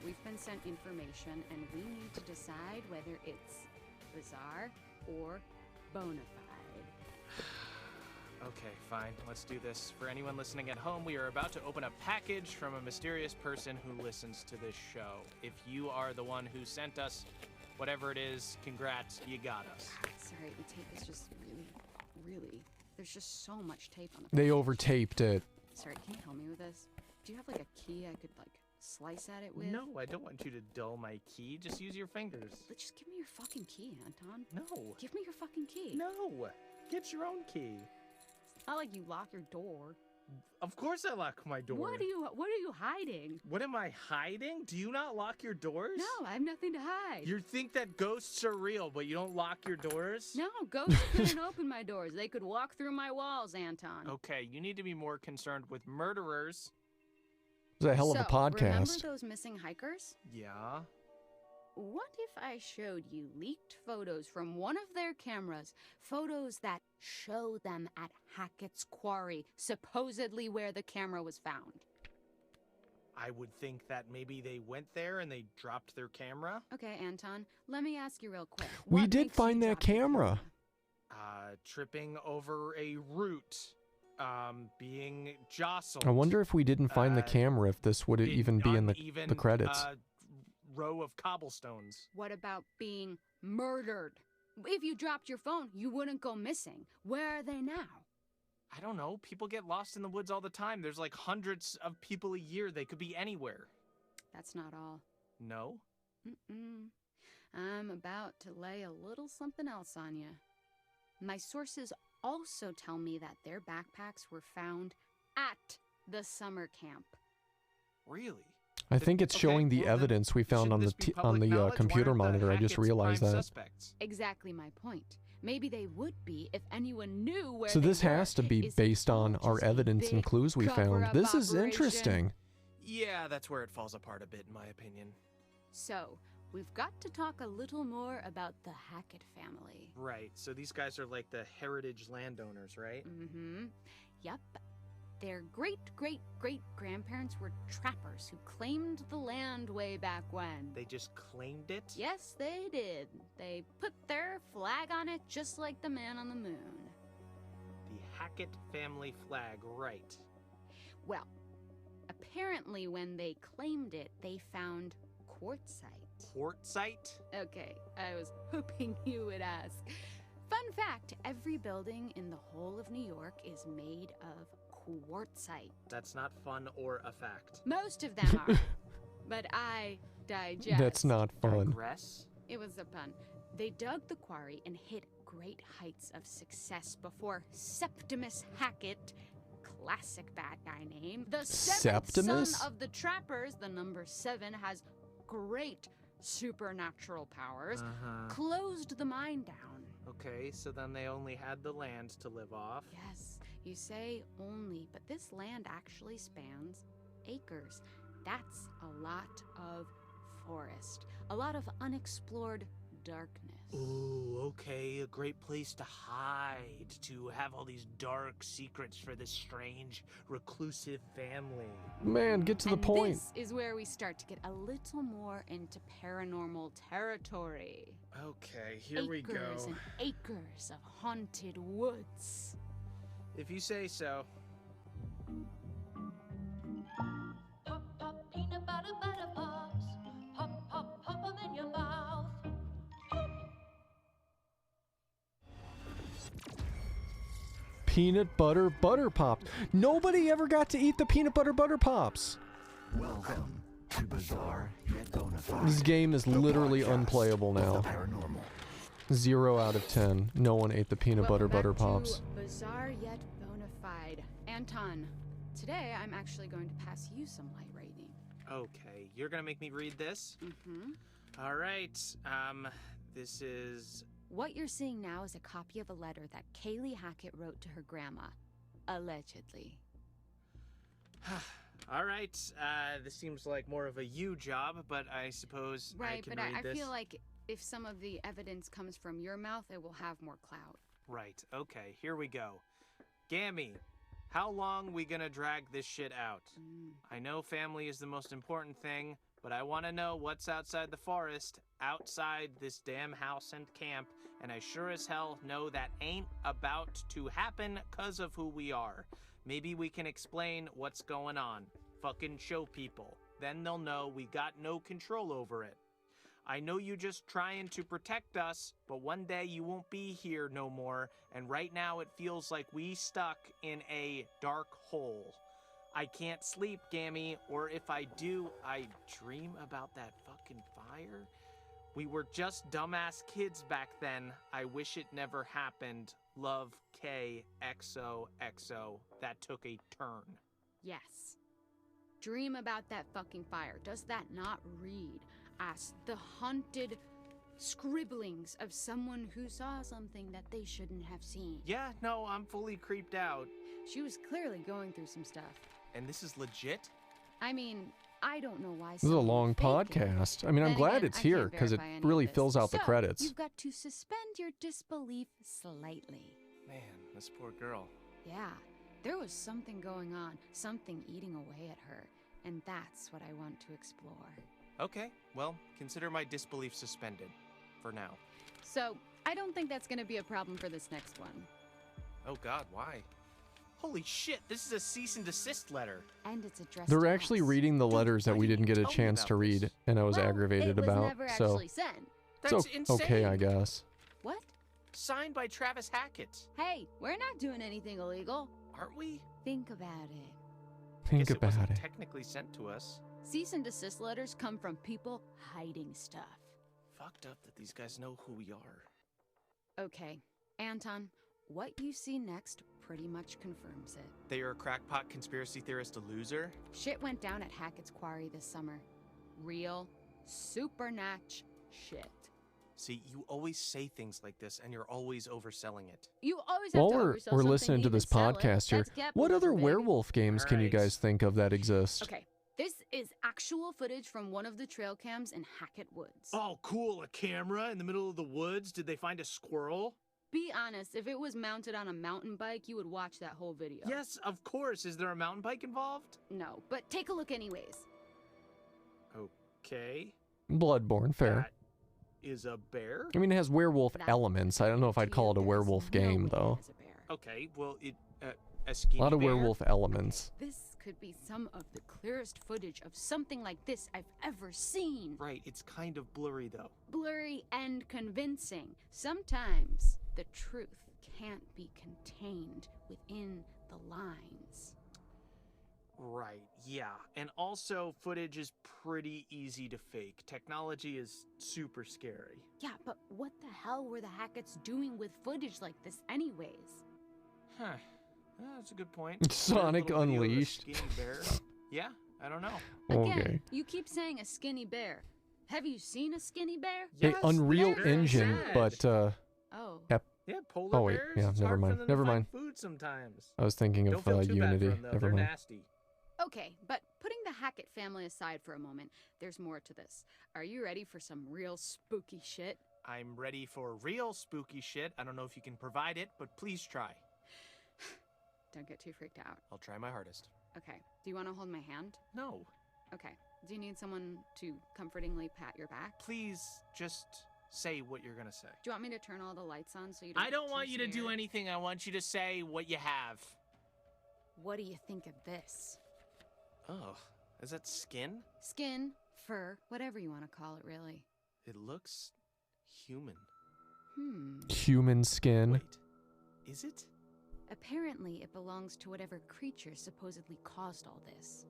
we've been sent information and we need to decide whether it's bizarre or bona fide. Okay, fine. Let's do this. For anyone listening at home, we are about to open a package from a mysterious person who listens to this show. If you are the one who sent us whatever it is, congrats, you got us. Sorry, the tape is just really, there's just so much tape on the They package. over-taped it. Sorry, can you help me with this? Do you have like a key I could like slice at it with? No, I don't want you to dull my key. Just use your fingers. But just give me your fucking key, Anton. No. Give me your fucking key. No. Get your own key. It's not like you lock your door. Of course I lock my door. What are you hiding? What am I hiding? Do you not lock your doors? No, I have nothing to hide. You think that ghosts are real, but you don't lock your doors? No, ghosts couldn't open my doors. They could walk through my walls, Anton. Okay, you need to be more concerned with murderers. It was a hell of a Remember podcast. those missing hikers? Yeah. What if I showed you leaked photos from one of their cameras? Photos that show them at Hackett's Quarry, supposedly where the camera was found. I would think that maybe they went there and they dropped their camera. Okay, Anton, let me ask you real quick. We What did makes you find that drop the camera. Tripping over a root. Being jostled. I wonder if we didn't find the camera, if this would even be in the uneven, credits. Row of cobblestones. What about being murdered? If you dropped your phone, you wouldn't go missing. Where are they now? I don't know. People get lost in the woods all the time. There's like hundreds of people a year. They could be anywhere. That's not all. No? Mm-mm. I'm about to lay a little something else on you. My sources also tell me that their backpacks were found at the summer camp. Really? I think it's showing the evidence we found on the computer monitor. I just realized that. Exactly my point. Maybe they would be if anyone knew where So they this were. has to be based on our evidence and clues we found. cover-up This is operation. interesting. Yeah, that's where it falls apart a bit, in my opinion. So, we've got to talk a little more about the Hackett family. Right, so these guys are like the heritage landowners, right? Mm-hmm. Yep. Their great-great-great-grandparents were trappers who claimed the land way back when. They just claimed it? Yes, they did. They put their flag on it just like the man on the moon. The Hackett family flag, right. Well, apparently when they claimed it, they found quartzite. Quartzite? Okay, I was hoping you would ask. Fun fact, every building in the whole of New York is made of quartzite. That's not fun or a fact. Most of them are, but I digest. That's not fun. Digress? It was a pun. They dug the quarry and hit great heights of success before Septimus Hackett, classic bad guy name, the seventh Septimus? son of the trappers, the number 7, has great supernatural powers, closed the mine down. Okay, so then they only had the land to live off. Yes, you say only, but this land actually spans acres. That's a lot of forest, a lot of unexplored darkness. Ooh, okay, a great place to hide, to have all these dark secrets for this strange, reclusive family. Man, get to the point. This is where we start to get a little more into paranormal territory. Okay, here we go. Acres and acres of haunted woods. If you say so. Pop, pop, peanut butter, butter pops. Pop, pop, pop 'em in your mouth. peanut butter pops. Nobody ever got to eat the peanut butter pops. Welcome to Bizarre Yet Bonafide. This game is literally unplayable now. Paranormal. 0 out of 10. No one ate the peanut butter pops. Bizarre Yet Bonafide. Anton, today I'm actually going to pass you some light reading. Okay, you're gonna make me read this? Mm-hmm. All right, this is... What you're seeing now is a copy of a letter that Kaylee Hackett wrote to her grandma. Allegedly. All right, this seems like more of a you job, but I suppose I can read I this. feel like if some of the evidence comes from your mouth, it will have more clout. Right, okay, here we go. Gammy, how long we gonna drag this shit out? I know family is the most important thing, but I want to know what's outside the forest, outside this damn house and camp, and I sure as hell know that ain't about to happen 'cause of who we are. Maybe we can explain what's going on. Fucking show people. Then they'll know we got no control over it. I know you just trying to protect us, but one day you won't be here no more, and right now it feels like we stuck in a dark hole. I can't sleep, Gammy, or if I do, I dream about that fucking fire. We were just dumbass kids back then. I wish it never happened. Love, K, XOXO. That took a turn. Yes. Dream about that fucking fire. Does that not read as the haunted scribblings of someone who saw something that they shouldn't have seen? Yeah, no, I'm fully creeped out. She was clearly going through some stuff. And this is legit? I mean, I don't know why. This is a long podcast. I mean, I'm glad it's here because it really fills out the credits. You've got to suspend your disbelief slightly. Man, this poor girl. Yeah, there was something going on, something eating away at her, and that's what I want to explore. Okay, well, consider my disbelief suspended. For now. So, I don't think that's gonna be a problem for this next one. Oh god, why? Holy shit, this is a cease and desist letter. And it's addressed They're to actually us. reading the letters that we didn't get a tell me chance about to read, and I was aggravated it was about. never So actually sent. That's it's okay, I insane. guess. What? Signed by Travis Hackett. Hey, we're not doing anything illegal. Aren't we? Think about it. Think Guess it about wasn't it. technically sent to us. Cease and desist letters come from people hiding stuff. Fucked up that these guys know who we are. Okay, Anton, what you see next pretty much confirms it. They are a crackpot conspiracy theorist, a loser? Shit went down at Hackett's Quarry this summer. Real, supernatch shit. See, you always say things like this, and you're always overselling it. You always have While to we're oversell something listening to even this sell it. podcast here, That's what other capitalism, baby. werewolf games can you Alright. guys think of that exist? Okay, this is actual footage from one of the trail cams in Hackett Woods. Oh, cool, a camera in the middle of the woods? Did they find a squirrel? Be honest, if it was mounted on a mountain bike, you would watch that whole video. Yes, of course. Is there a mountain bike involved? No, but take a look anyways. Okay. Bloodborne, fair. That is a bear? I mean, it has werewolf That- elements. I don't know if I'd call it a There's werewolf no game, way though. it is a bear. Okay, well, a A skinny lot of bear? werewolf elements. This could be some of the clearest footage of something like this I've ever seen. Right, it's kind of blurry, though. Blurry and convincing. Sometimes the truth can't be contained within the lines. Right, yeah. And also, footage is pretty easy to fake. Technology is super scary. Yeah, but what the hell were the Hacketts doing with footage like this anyways? Huh. That's a good point. Sonic Little video of a Unleashed. Skinny bear. Yeah, I don't know. Again, Okay. you keep saying a skinny bear. Have you seen a skinny bear? Hey, Yes, Unreal they're Engine, sad. but Oh. Yeah, polar Oh, wait, bears. yeah, it's never hard mind, For them never to mind. Find food sometimes. I was thinking Don't of feel too bad Unity. for them, though. Never They're mind. nasty. Okay, but putting the Hackett family aside for a moment, there's more to this. Are you ready for some real spooky shit? I'm ready for real spooky shit. I don't know if you can provide it, but please try. Don't get too freaked out. I'll try my hardest. Okay, do you want to hold my hand? No. Okay, do you need someone to comfortingly pat your back? Please just say what you're gonna say. Do you want me to turn all the lights on so you don't I don't get want too you to do scared? anything. I want you to say what you have. What do you think of this? Oh, is that skin? Skin, fur, whatever you want to call it, really. It looks human. Hmm. Human skin. Wait, is it? A Apparently, it belongs to whatever creature supposedly caused all this.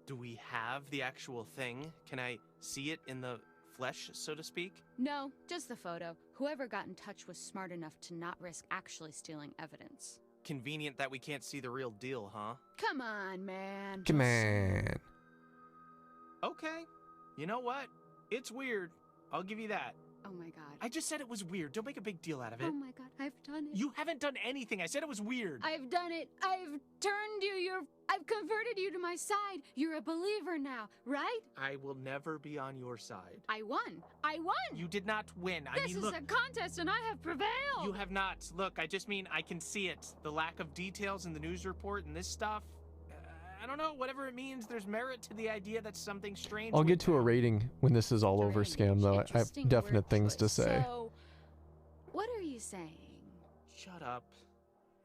Do we have the actual thing? Can I see it in the flesh, so to speak? No, just the photo. Whoever got in touch was smart enough to not risk actually stealing evidence. Convenient that we can't see the real deal, huh? Come on, man. Come on. Okay. You know what? It's weird. I'll give you that. Oh my god. I just said it was weird. Don't make a big deal out of it. Oh my god, I've done it. You haven't done anything. I said it was weird. I've done it. I've turned you. I've converted you to my side. You're a believer now, right? I will never be on your side. I won. I won. You did not win. This is a contest and I have prevailed. You have not. Look, I just mean I can see it. The lack of details in the news report and this stuff. I don't know, whatever it means, there's merit to the idea that something strange. I'll get to a rating when this is all over, Scam, though. I have definite things to say. So, what are you saying? Shut up.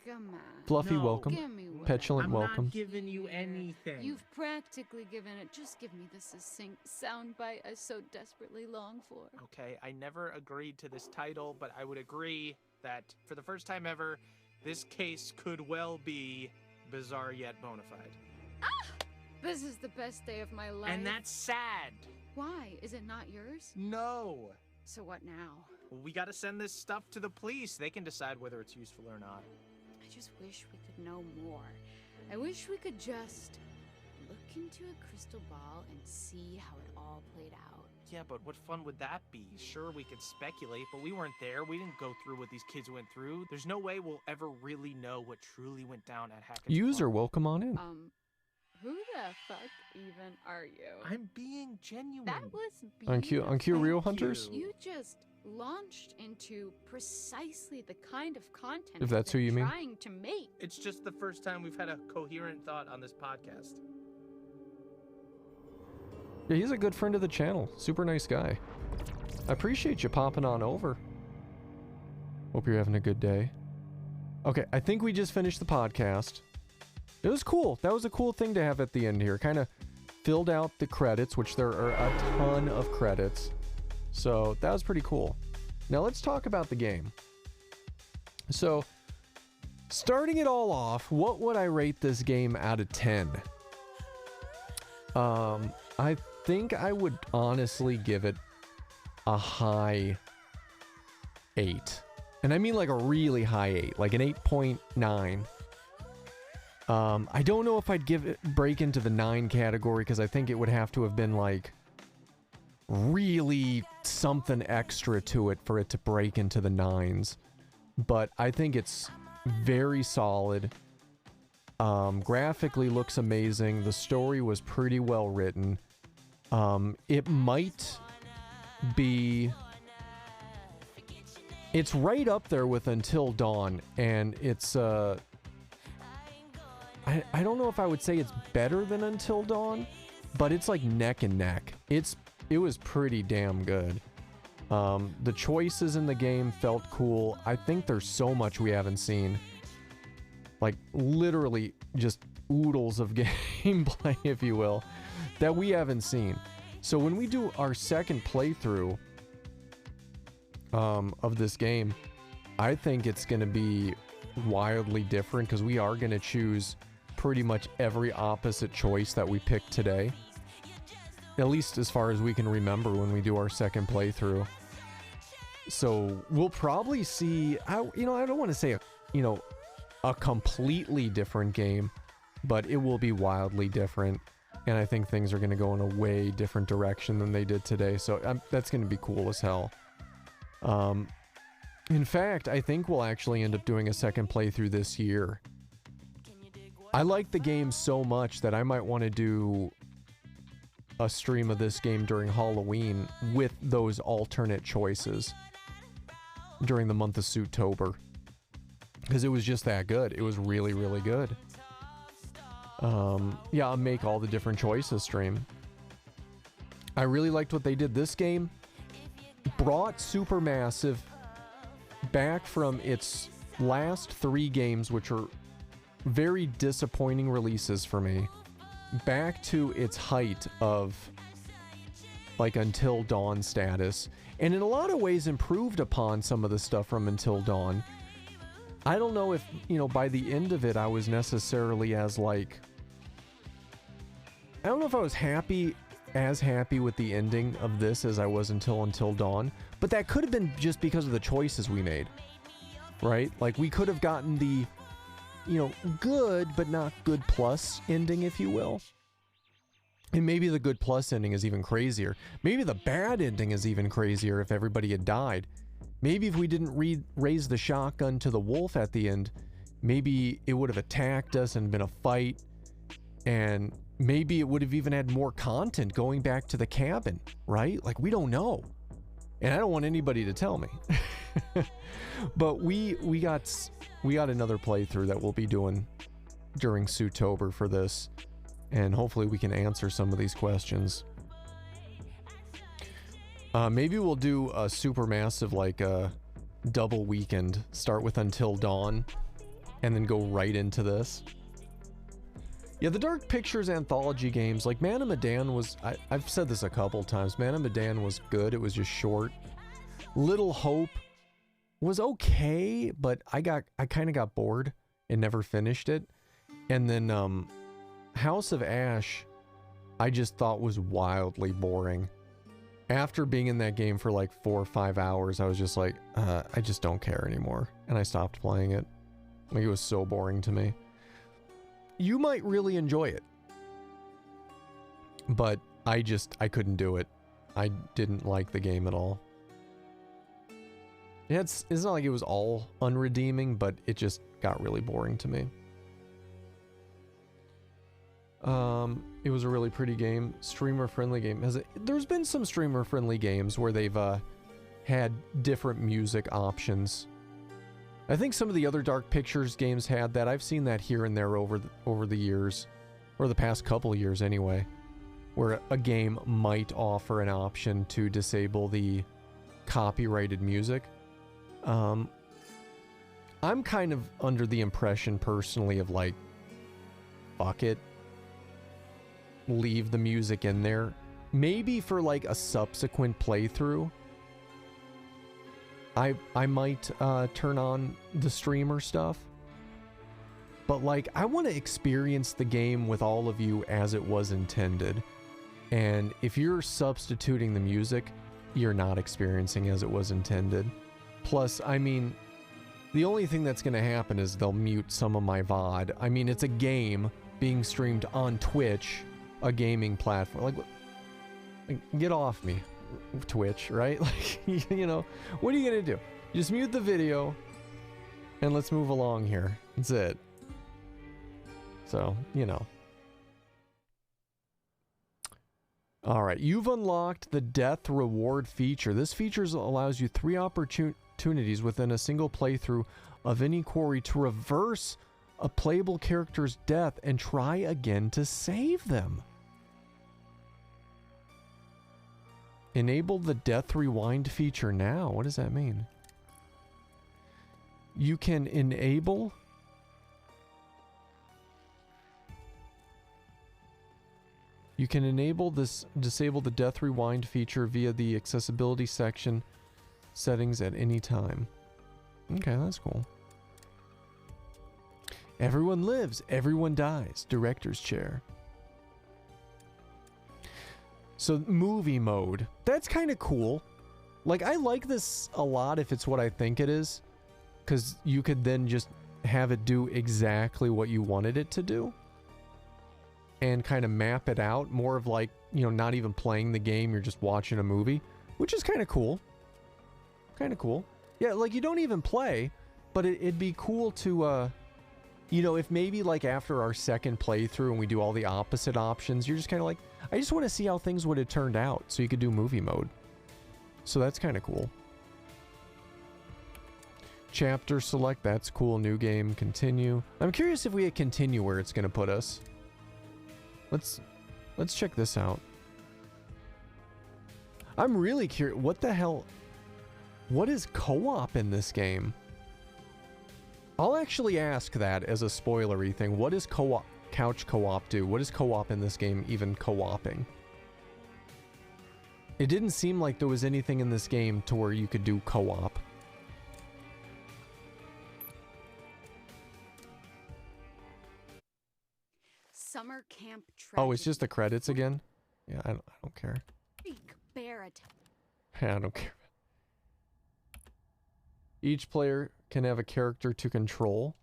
Come on. Fluffy, No. welcome. Give me what Petulant, I'm welcome. not giving you anything. You've practically given it. Just give me the succinct soundbite I so desperately long for. Okay, I never agreed to this title, but I would agree that for the first time ever, this case could well be bizarre yet bona fide. This is the best day of my life. And that's sad. Why? Is it not yours? No. So what now? Well, we gotta send this stuff to the police. They can decide whether it's useful or not. I just wish we could know more. I wish we could just look into a crystal ball and see how it all played out. Yeah, but what fun would that be? Sure, we could speculate, but we weren't there. We didn't go through what these kids went through. There's no way we'll ever really know what truly went down at Hackett's User, farm. welcome on in. Who the fuck even are you? I'm being genuine. That was beautiful. On Q Real Hunters? You just launched into precisely the kind of content If that's who they're you mean. trying to make. It's just the first time we've had a coherent thought on this podcast. Yeah, he's a good friend of the channel. Super nice guy. I appreciate you popping on over. Hope you're having a good day. Okay, I think we just finished the podcast. It was cool. That was a cool thing to have at the end here. Kind of filled out the credits, which there are a ton of credits. So that was pretty cool. Now let's talk about the game. So, starting it all off, what would I rate this game out of 10? I think I would honestly give it a high 8. And I mean like a really high 8, like an 8.9. I don't know if I'd break into the 9 category because I think it would have to have been like really something extra to it for it to break into the 9s. But I think it's very solid. Graphically looks amazing. The story was pretty well written. It might be... It's right up there with Until Dawn, and it's... I don't know if I would say it's better than Until Dawn, but it's like neck and neck. It was pretty damn good. The choices in the game felt cool. I think there's so much we haven't seen. Like literally just oodles of gameplay, if you will, that we haven't seen. So when we do our second playthrough of this game, I think it's going to be wildly different because we are going to choose pretty much every opposite choice that we picked today. At least as far as we can remember when we do our second playthrough. So we'll probably see, I don't want to say a completely different game, but it will be wildly different. And I think things are going to go in a way different direction than they did today. So that's going to be cool as hell. In fact, I think we'll actually end up doing a second playthrough this year. I like the game so much that I might want to do a stream of this game during Halloween with those alternate choices during the month of Suitober. Because it was just that good. It was really, really good. Yeah, I'll make all the different choices stream. I really liked what they did. This game brought Supermassive back from its last 3 games, which are very disappointing releases for me, back to its height of like Until Dawn status, and in a lot of ways improved upon some of the stuff from Until Dawn. I don't know if, you know, by the end of it, I was necessarily as like, I don't know if I was as happy with the ending of this as I was Until Dawn, but that could have been just because of the choices we made, right? Like, we could have gotten the, you know, good but not good plus ending, if you will. And maybe the good plus ending is even crazier. Maybe the bad ending is even crazier if everybody had died. Maybe if we didn't raise the shotgun to the wolf at the end, maybe it would have attacked us and been a fight. And maybe it would have even had more content going back to the cabin, right? Like, we don't know. And I don't want anybody to tell me. But we got another playthrough that we'll be doing during Suitober for this. And hopefully we can answer some of these questions. Maybe we'll do a supermassive, like, double weekend. Start with Until Dawn, and then go right into this. Yeah, the Dark Pictures anthology games, like Man of Medan was... I've said this a couple times. Man of Medan was good. It was just short. Little Hope was okay, but I kind of got bored and never finished it. And then, House of Ash, I just thought was wildly boring. After being in that game for like 4 or 5 hours, I was just like, I just don't care anymore. And I stopped playing it. Like, it was so boring to me. You might really enjoy it. But I couldn't do it. I didn't like the game at all. Yeah, it's not like it was all unredeeming, but it just got really boring to me. It was a really pretty game, streamer-friendly game. There's been some streamer-friendly games where they've had different music options. I think some of the other Dark Pictures games had that. I've seen that here and there over the years, or the past couple of years anyway, where a game might offer an option to disable the copyrighted music. I'm kind of under the impression personally of like, fuck it. Leave the music in there. Maybe for like a subsequent playthrough, I might turn on the streamer stuff. But like, I want to experience the game with all of you as it was intended. And if you're substituting the music, you're not experiencing as it was intended. Plus, I mean, the only thing that's going to happen is they'll mute some of my VOD. I mean, it's a game being streamed on Twitch, a gaming platform. Like, get off me, Twitch, right? Like, you know, what are you gonna do? Just mute the video and let's move along here. That's it. So, you know. All right, you've unlocked the death reward feature. This feature allows you 3 opportunities within a single playthrough of any quarry to reverse a playable character's death and try again to save them. Enable the death rewind feature now. What does that mean? You can enable... You can disable the death rewind feature via the accessibility section settings at any time. Okay, that's cool. Everyone lives, everyone dies. Director's chair. So, movie mode. That's kind of cool. Like, I like this a lot if it's what I think it is. Because you could then just have it do exactly what you wanted it to do. And kind of map it out. More of like, you know, not even playing the game, you're just watching a movie. Which is kind of cool. Kind of cool. Yeah, like, you don't even play. But it'd be cool to, you know, if maybe like after our second playthrough and we do all the opposite options, you're just kind of like, I just want to see how things would have turned out so you could do movie mode. So that's kind of cool. Chapter select, that's cool. New game, continue. I'm curious if we hit continue where it's going to put us. Let's check this out. I'm really curious. What the hell? What is co-op in this game? I'll actually ask that as a spoilery thing. What does co-op, couch co-op do? What is co-op in this game even co-oping? It didn't seem like there was anything in this game to where you could do co-op. summer camp Oh, it's just the credits again? Yeah, I don't care. Freak bear attack. I don't care. Each player can have a character to control.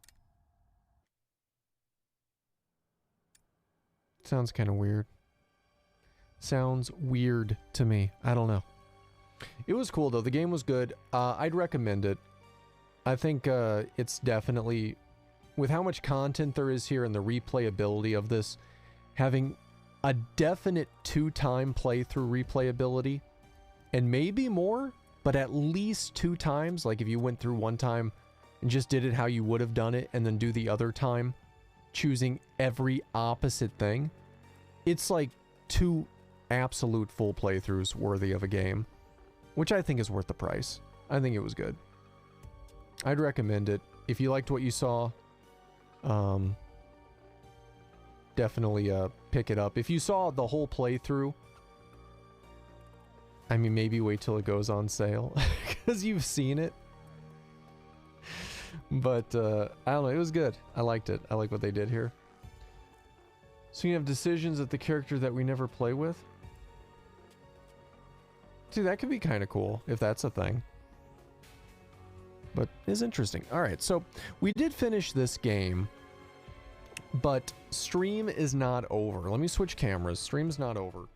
Sounds kind of weird. Sounds weird to me. I don't know. It was cool though. The game was good. I'd recommend it. I think it's definitely, with how much content there is here and the replayability of this, having a definite 2-time playthrough replayability, and maybe more, but at least 2 times. Like if you went through one time and just did it how you would have done it, and then do the other time, choosing every opposite thing. It's like 2 absolute full playthroughs worthy of a game, which I think is worth the price. I think it was good. I'd recommend it. If you liked what you saw, definitely pick it up. If you saw the whole playthrough, I mean, maybe wait till it goes on sale, because you've seen it. But, I don't know, it was good. I liked it. I like what they did here. So you have decisions at the character that we never play with? See, that could be kind of cool, if that's a thing. But it's interesting. Alright, so we did finish this game, but stream is not over. Let me switch cameras. Stream's not over.